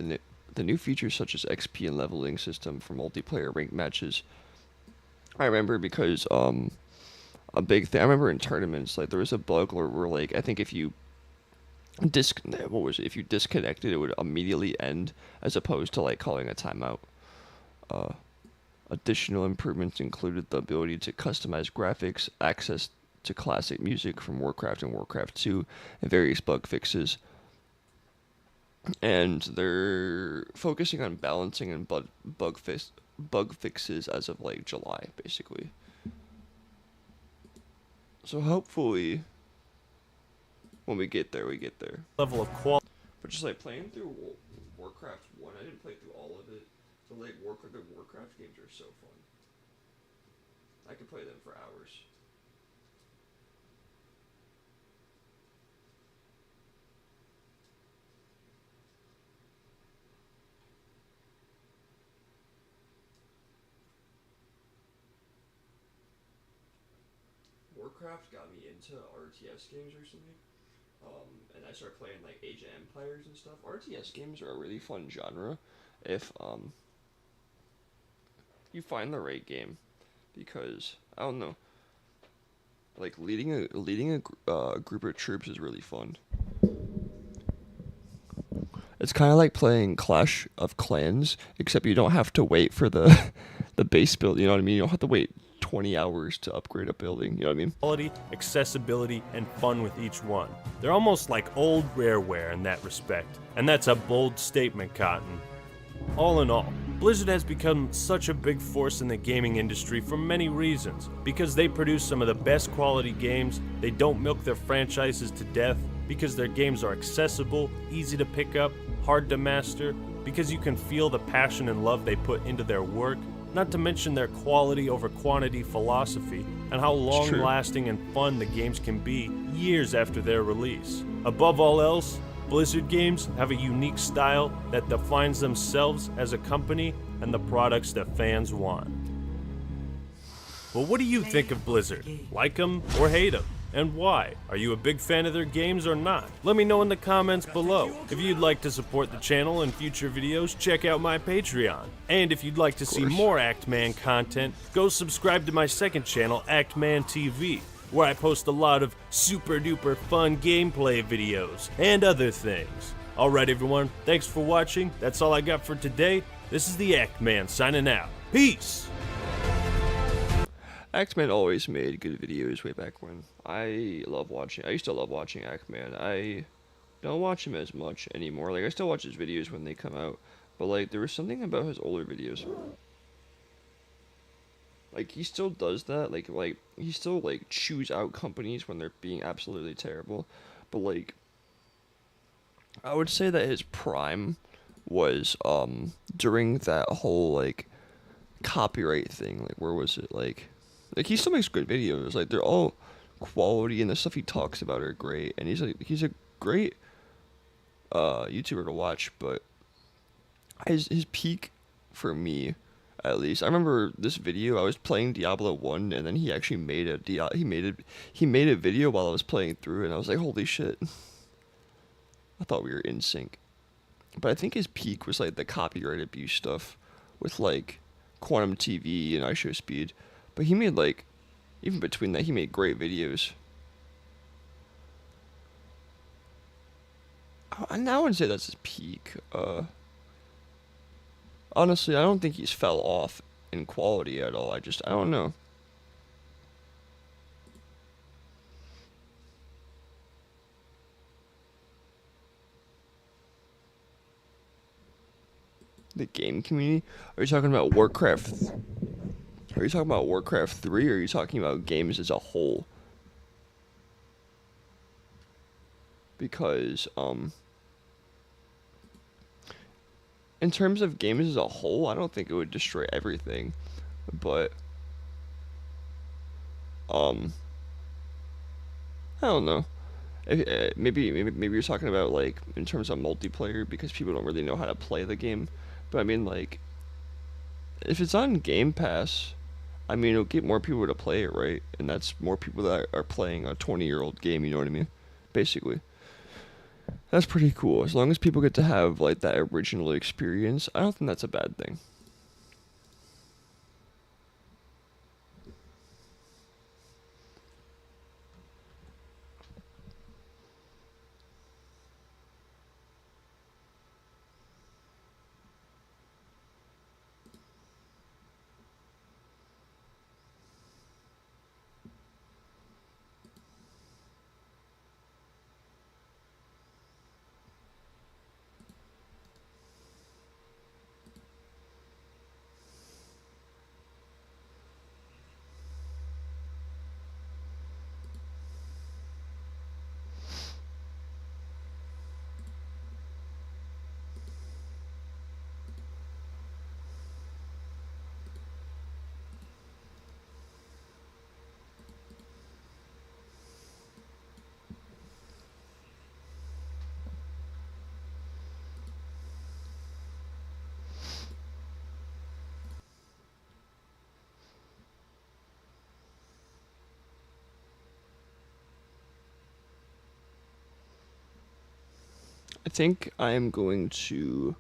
The new features such as XP and leveling system for multiplayer ranked matches. I remember because a big thing. I remember in tournaments, like there was a bug where like I think if you if you disconnected, it would immediately end, as opposed to like calling a timeout. Additional improvements included the ability to customize graphics, access to classic music from Warcraft and Warcraft 2, and various bug fixes. And they're focusing on balancing and bug fixes as of like July, basically. So hopefully, when we get there, we get there. Level of quality. But just like playing through Warcraft 1, I didn't play through all of it. The Warcraft games are so fun. I could play them for hours. Warcraft got me into RTS games recently. And I started playing like Age of Empires and stuff. RTS games are a really fun genre if you find the right game, because I don't know, like leading a group of troops is really fun. It's kind of like playing Clash of Clans, except you don't have to wait for the base build. You know what I mean? You don't have to wait 20 hours to upgrade a building, you know what I mean? Quality, accessibility, and fun with each one. They're almost like old Rareware in that respect, and that's a bold statement, Cotton. All in all, Blizzard has become such a big force in the gaming industry for many reasons. Because they produce some of the best quality games, they don't milk their franchises to death, because their games are accessible, easy to pick up, hard to master, because you can feel the passion and love they put into their work, not to mention their quality over quantity philosophy, and how long-lasting and fun the games can be years after their release. Above all else, Blizzard games have a unique style that defines themselves as a company and the products that fans want. Well, what do you think of Blizzard? Like them or hate them? And why? Are you a big fan of their games or not? Let me know in the comments below. If you'd like to support the channel and future videos, check out my Patreon. And if you'd like to see more Actman content, go subscribe to my second channel, Actman TV, where I post a lot of super duper fun gameplay videos and other things. Alright everyone, thanks for watching. That's all I got for today. This is the Actman signing out. Peace! Actman always made good videos way back when. I used to love watching Actman. I don't watch him as much anymore. Like, I still watch his videos when they come out, but like, there was something about his older videos. Like, he still does that, like, he still, like, chews out companies when they're being absolutely terrible, but, like, I would say that his prime was, during that whole, like, copyright thing, like, where was it, like, he still makes good videos, like, they're all quality, and the stuff he talks about are great, and he's a great, YouTuber to watch, but his peak, for me, at least, I remember this video, I was playing Diablo 1, and then he actually made a video while I was playing through, and I was like, holy shit, I thought we were in sync. But I think his peak was, like, the copyright abuse stuff, with, like, Quantum TV and iShowSpeed. But he made, like, even between that, he made great videos. I wouldn't say that's his peak. Honestly, I don't think he's fell off in quality at all. I don't know. The game community? Are you talking about Warcraft? Are you talking about Warcraft 3, or are you talking about games as a whole? Because, in terms of games as a whole, I don't think it would destroy everything, but, I don't know. Maybe you're talking about, like, in terms of multiplayer, because people don't really know how to play the game, but I mean, like, if it's on Game Pass, I mean, it'll get more people to play it, right? And that's more people that are playing a 20-year-old game, you know what I mean? Basically. That's pretty cool. As long as people get to have, like, that original experience, I don't think that's a bad thing. I think I am going to...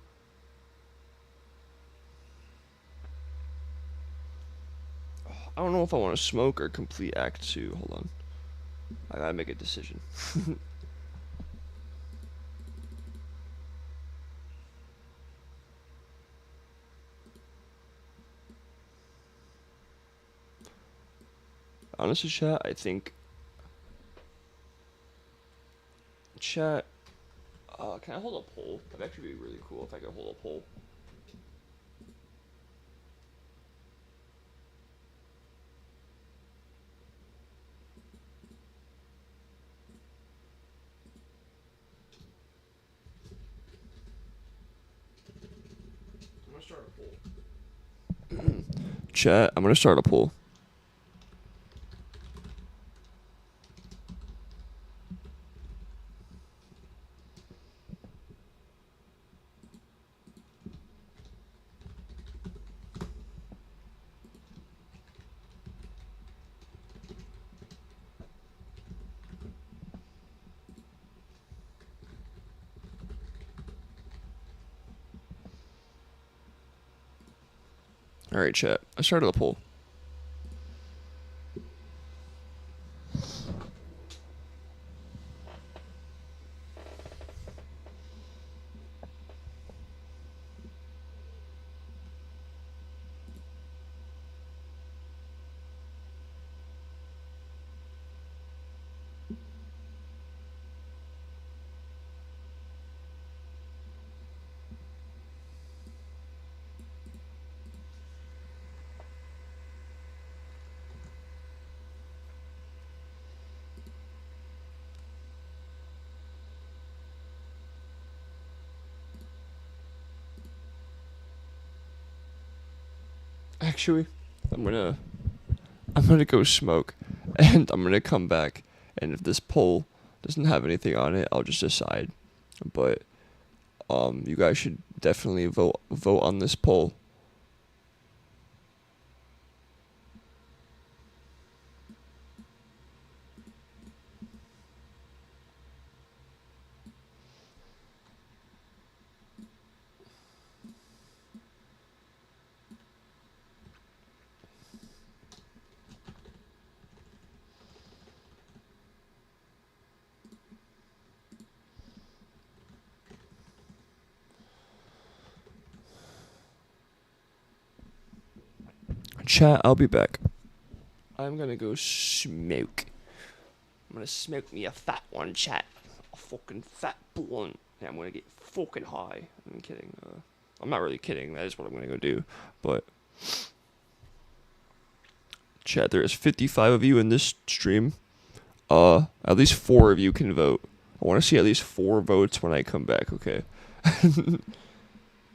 I don't know if I want to smoke or complete Act 2. Hold on. I gotta make a decision. Honestly, chat, I think... Chat... can I hold a poll? That'd actually be really cool if I could hold a poll. start a poll. Chat, I'm gonna start a poll. Alright, chat. I started a poll. Actually, I'm gonna go smoke, and I'm gonna come back, and if this poll doesn't have anything on it, I'll just decide. But you guys should definitely vote on this poll. Chat, I'll be back. I'm gonna go smoke. I'm gonna smoke me a fat one, chat. A fucking fat blunt. Yeah, I'm gonna get fucking high. I'm kidding. I'm not really kidding. That is what I'm gonna go do. But chat, there is 55 of you in this stream. At least 4 of you can vote. I want to see at least 4 votes when I come back. Okay.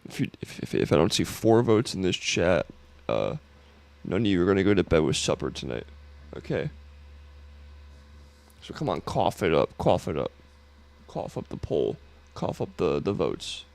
If I don't see 4 votes in this chat, none of you are gonna go to bed with supper tonight. Okay. So come on, cough it up, cough it up. Cough up the poll. Cough up the votes.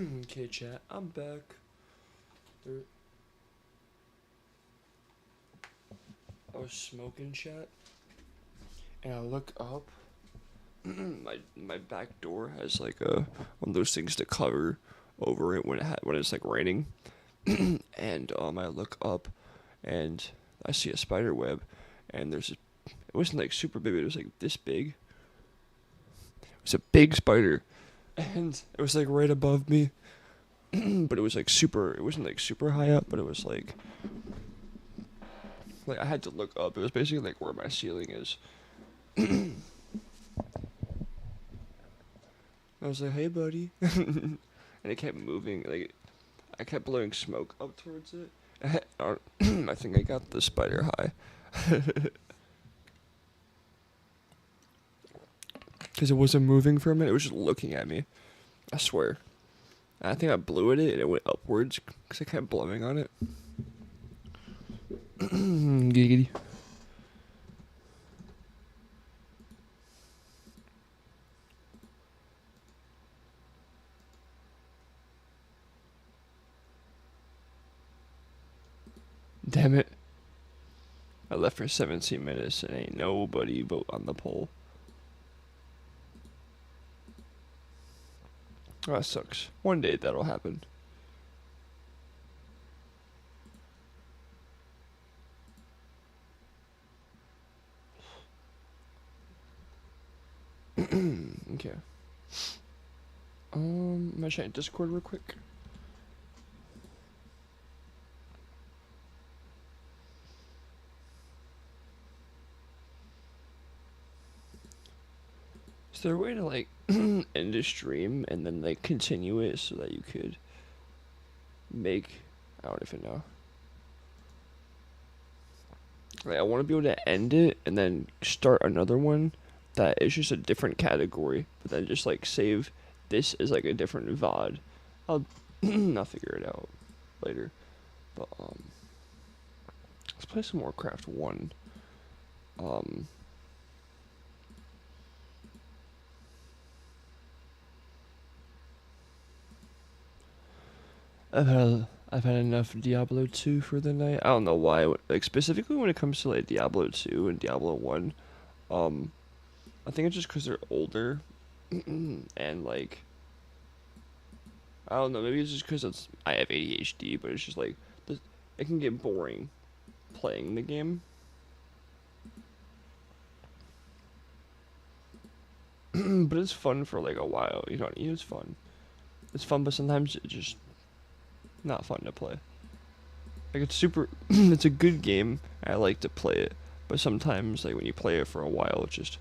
Okay, chat, I'm back. I was smoking, chat, and I look up. my back door has like one of those things to cover over it when it's like raining, and I look up, and I see a spider web, and it wasn't like super big, but it was like this big. It was a big spider, and it was like right above me, but it was like super. It wasn't like super high up, but it was like I had to look up. It was basically like where my ceiling is. I was like, "Hey, buddy," and it kept moving. Like, I kept blowing smoke up towards it. I think I got the spider high. Because it wasn't moving for a minute. It was just looking at me. I swear. I think I blew at it and it went upwards because I kept blowing on it. Giggity. Damn it. I left for 17 minutes and ain't nobody but on the pole. Oh, that sucks. One day that'll happen. Okay. I'm gonna check Discord real quick. Is there a way to like end a stream and then like continue it so that you could make, I don't even know. Like I want to be able to end it and then start another one that is just a different category, but then just like save this as like a different VOD. I'll figure it out later. But let's play some Warcraft 1. I've had enough Diablo 2 for the night. I don't know why. Like specifically when it comes to like Diablo 2 and Diablo 1, I think it's just because they're older, and like I don't know. Maybe it's just because I have ADHD, but it's just like it can get boring playing the game. But it's fun for like a while. You know what I mean? It's fun. It's fun, but sometimes it's just not fun to play. Like it's super. It's a good game. I like to play it, but sometimes like when you play it for a while, it's just.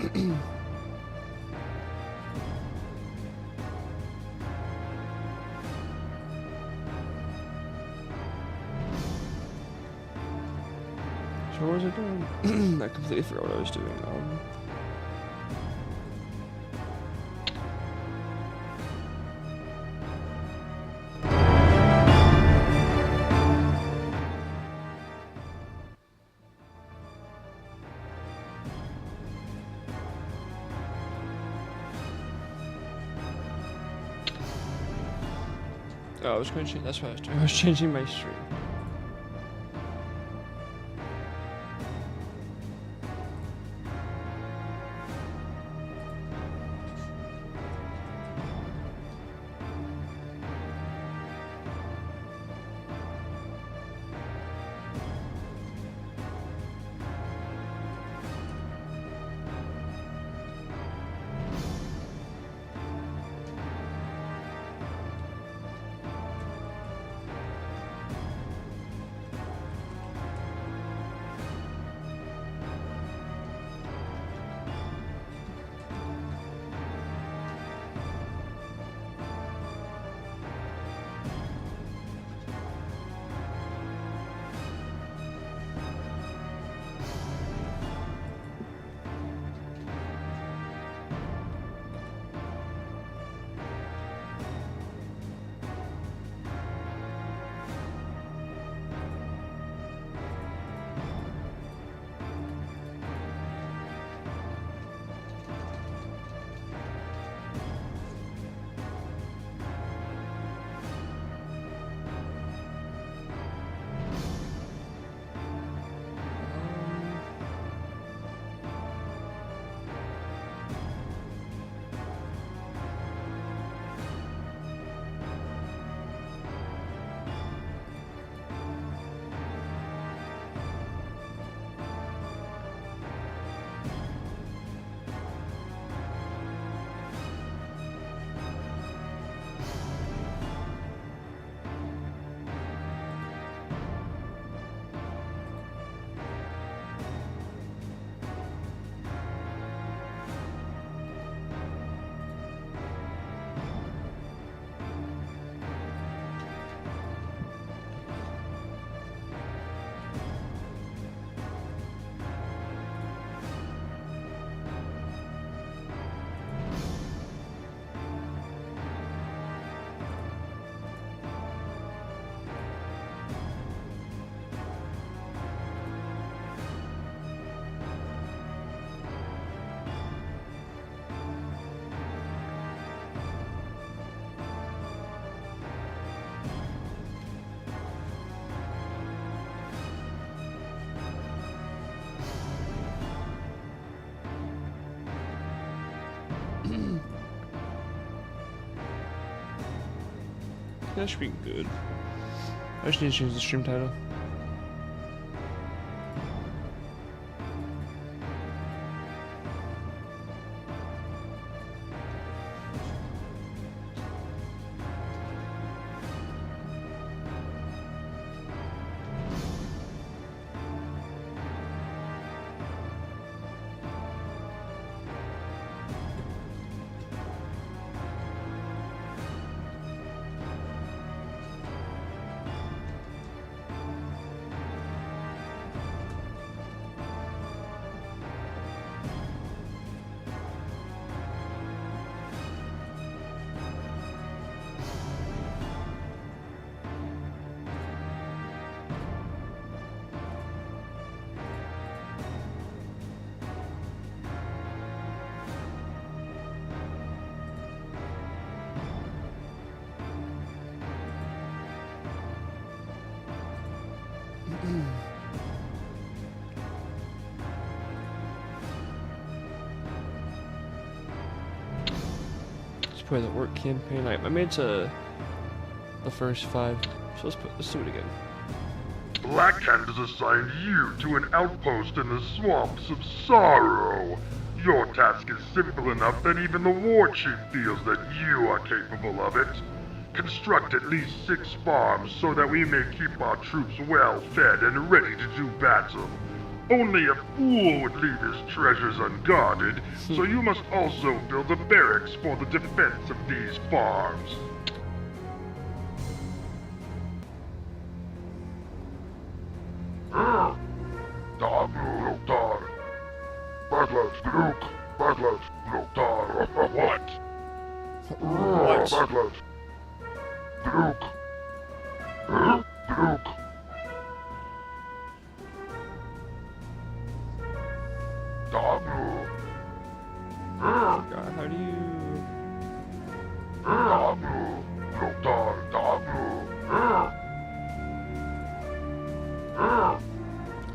So what was I doing? I completely forgot what I was doing. Oh, I was going to change. That's what I was doing. I was changing my stream. That should be good. I just need to change the stream title. Let's play the work campaign. I made to the first 5, so let's do it again. Black Cat has assigned you to an outpost in the swamps of sorrow. Your task is simple enough that even the war chief feels that you are capable of it. Construct at least 6 farms so that we may keep our troops well fed and ready to do battle. Only a fool would leave his treasures unguarded, so you must also build a barracks for the defense of these farms. God, how do you...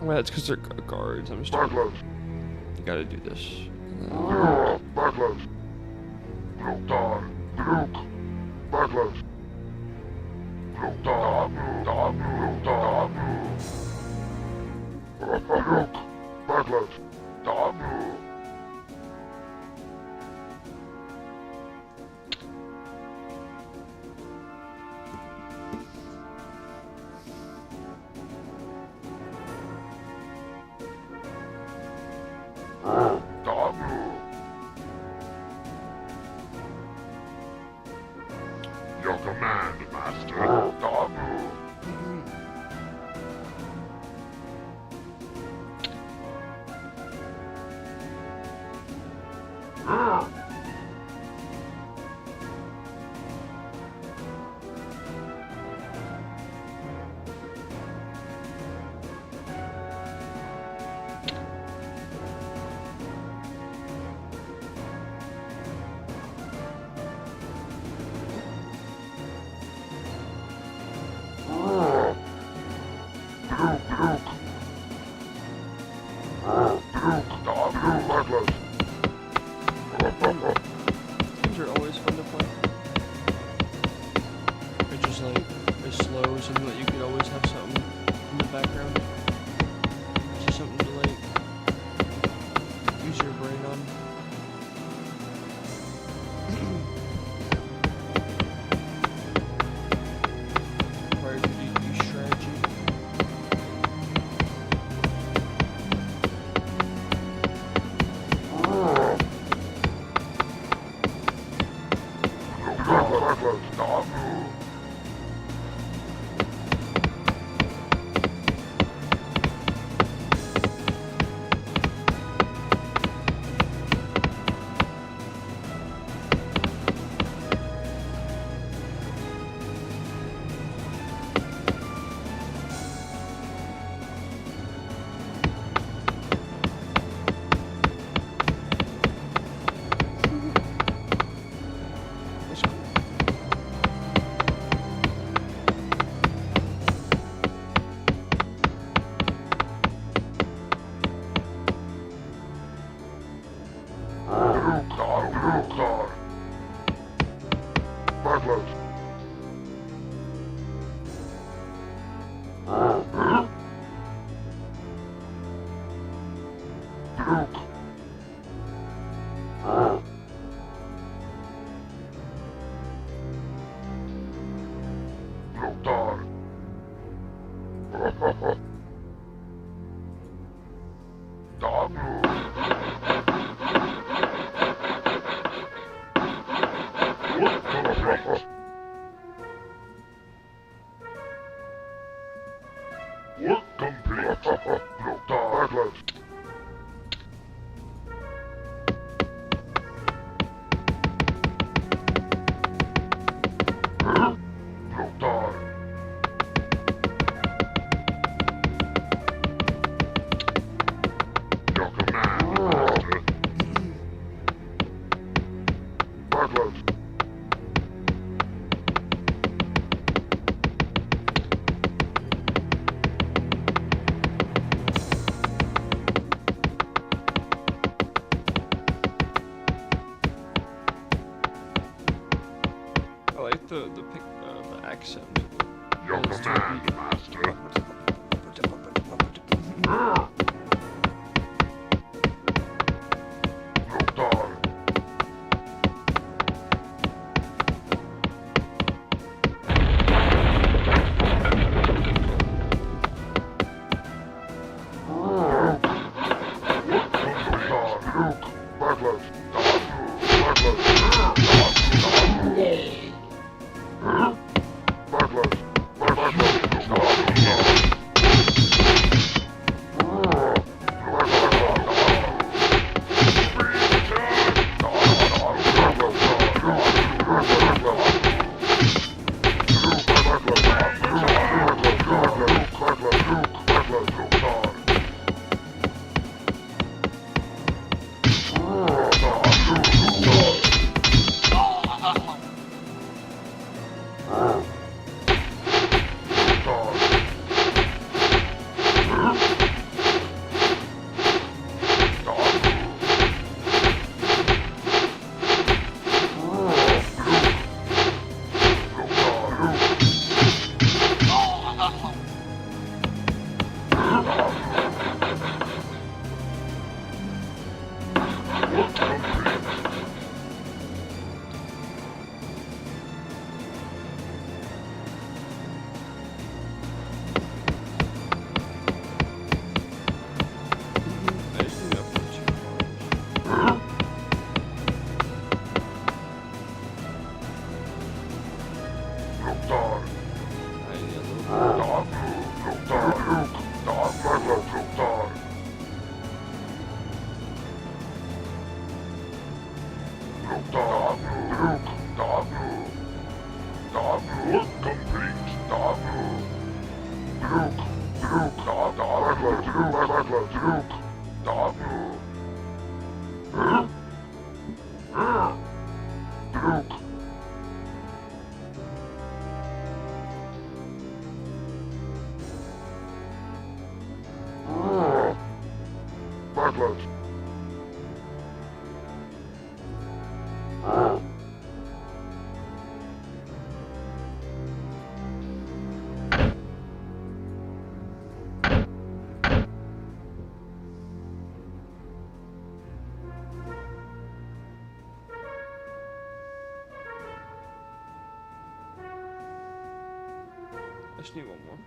Well, that's because they're guards. I'm just... You gotta do this. Your command, Master. These are always fun to play. They're just like, they're slow, something that you could always have something in the background. Just something to like, use your brain on. Requires you to use strategy. Work complete. Your command, Master. I like the accent. Your command, Master. I just need one more.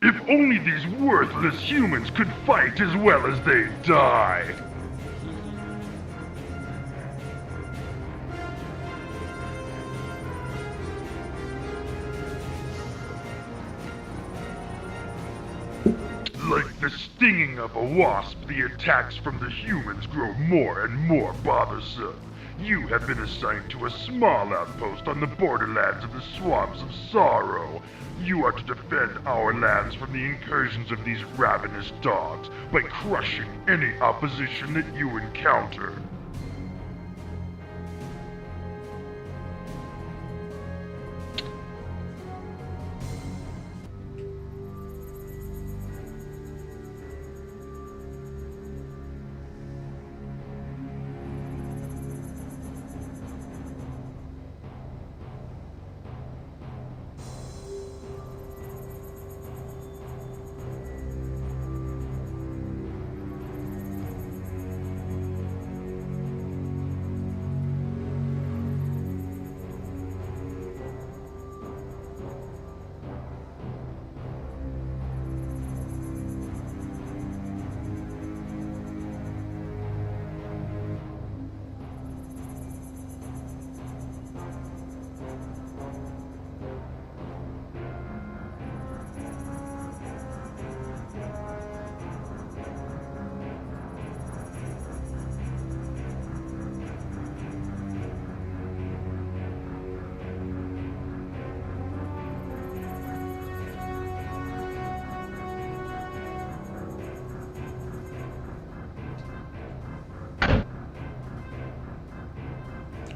If only these worthless humans could fight as well as they die! Like the stinging of a wasp, the attacks from the humans grow more and more bothersome. You have been assigned to a small outpost on the borderlands of the Swamps of Sorrow. You are to defend our lands from the incursions of these ravenous dogs by crushing any opposition that you encounter.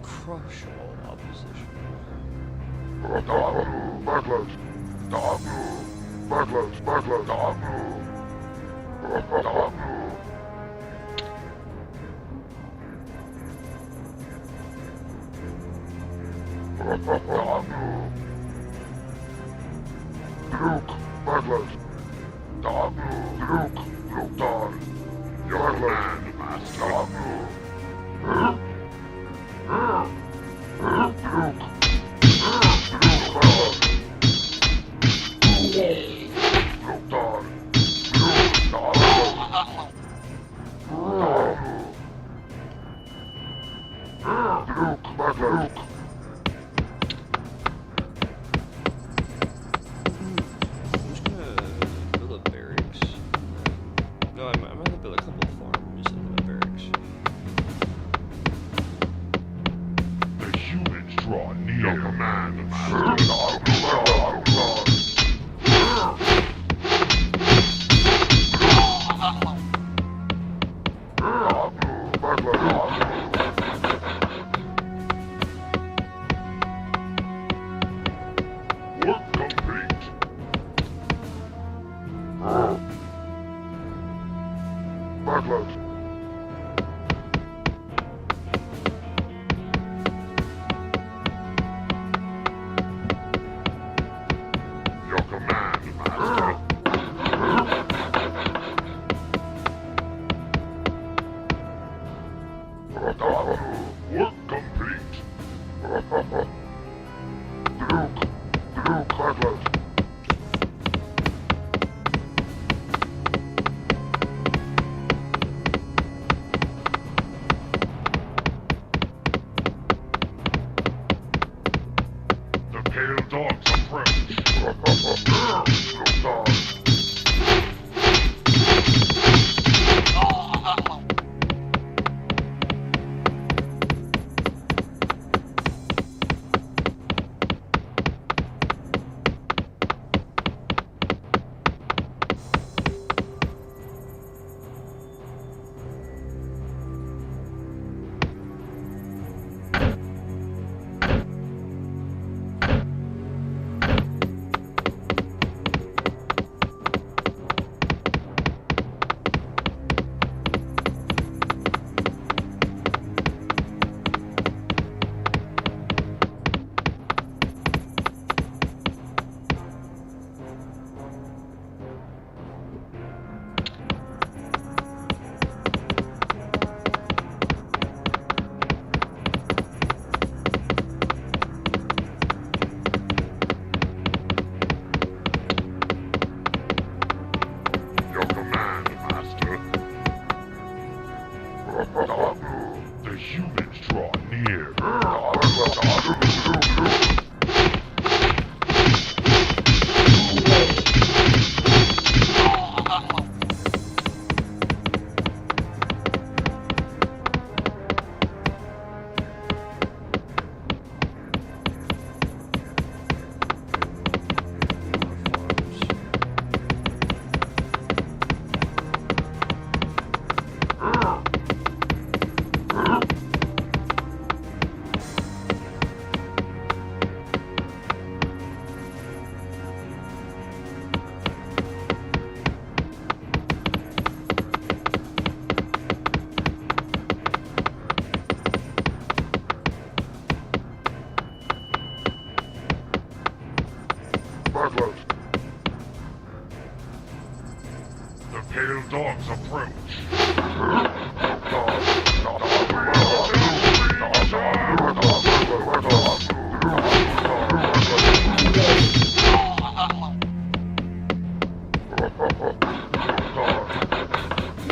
Crush all opposition. The pale dogs approach. Little dog. The humans draw near. The pale dogs approach.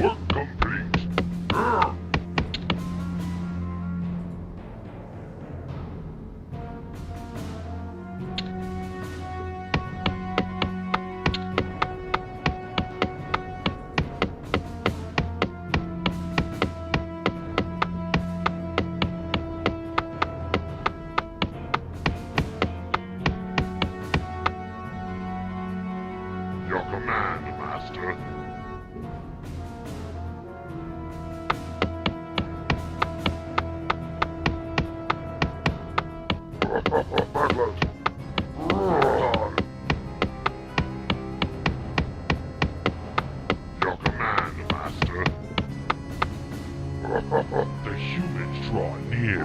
Work complete. Your command, Master. Your command, Master. The humans draw near.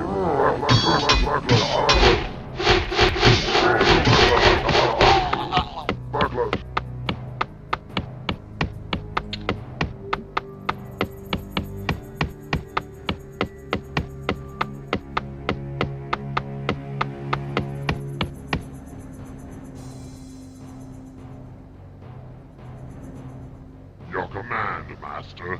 Your command, Master.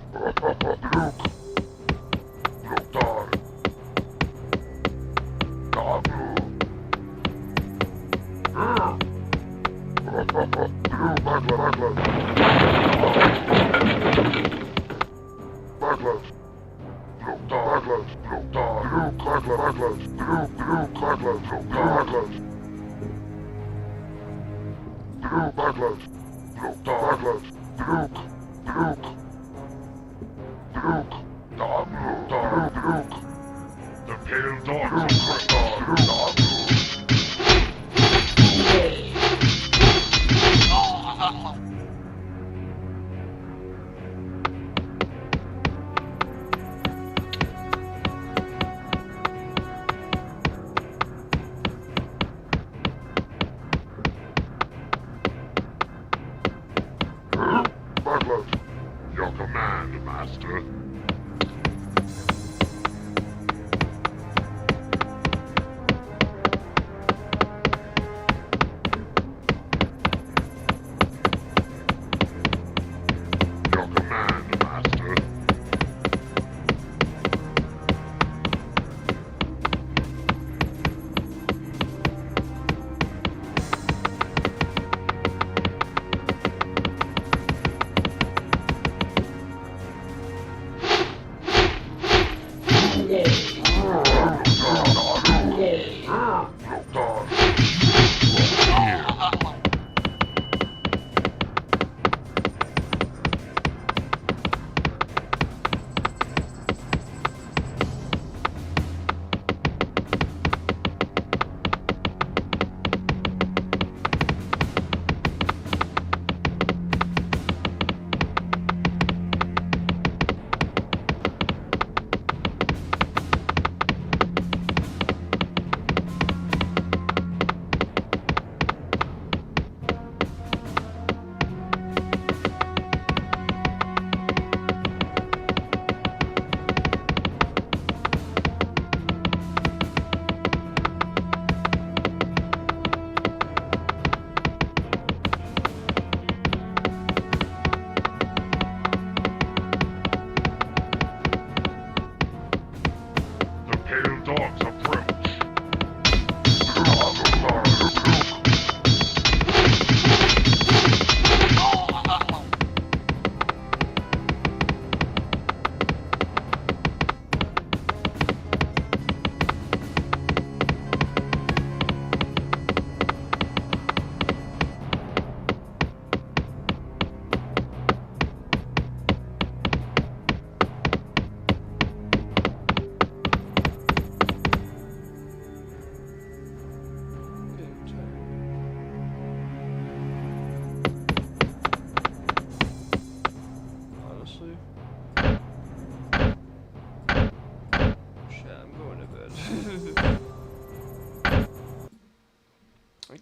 The pale dogs Your command, Master.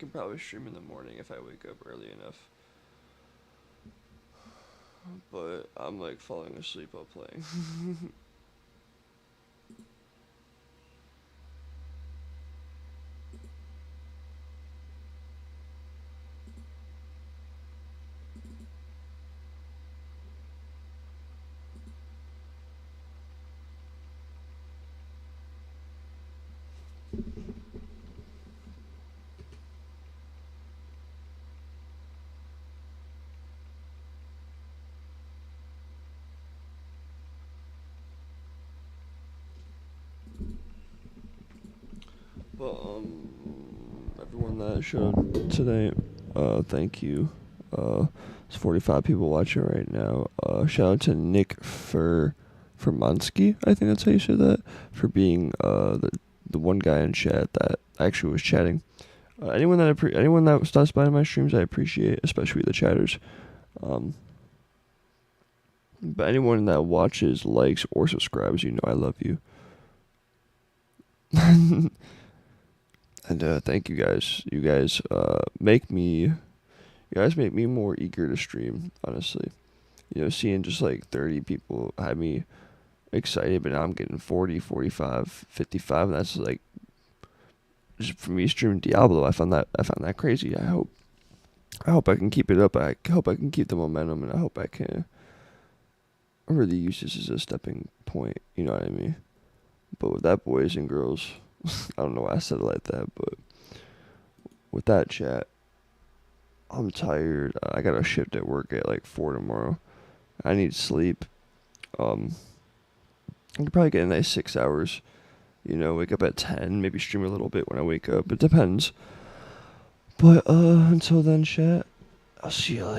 can probably stream in the morning if I wake up early enough. But I'm like falling asleep while playing. But everyone that showed today, thank you. It's 45 people watching right now. Shout out to Nick Furmansky, I think that's how you say that, for being the one guy in chat that actually was chatting. Anyone that stops by my streams, I appreciate, especially the chatters. But anyone that watches, likes, or subscribes, you know I love you. And thank you guys. You guys make me more eager to stream, honestly. You know, seeing just like 30 people had me excited, but now I'm getting 40, 45, 55, and that's like just for me streaming Diablo. I found that crazy. I hope I can keep it up. I hope I can keep the momentum, and I hope I can really use this as a stepping point, you know what I mean? But with that, boys and girls, I don't know why I said it like that, but with that, chat, I'm tired. I got a shift at work at like 4 tomorrow. I need sleep. I could probably get a nice 6 hours. You know, wake up at 10, maybe stream a little bit when I wake up. It depends. But until then, chat, I'll see you later.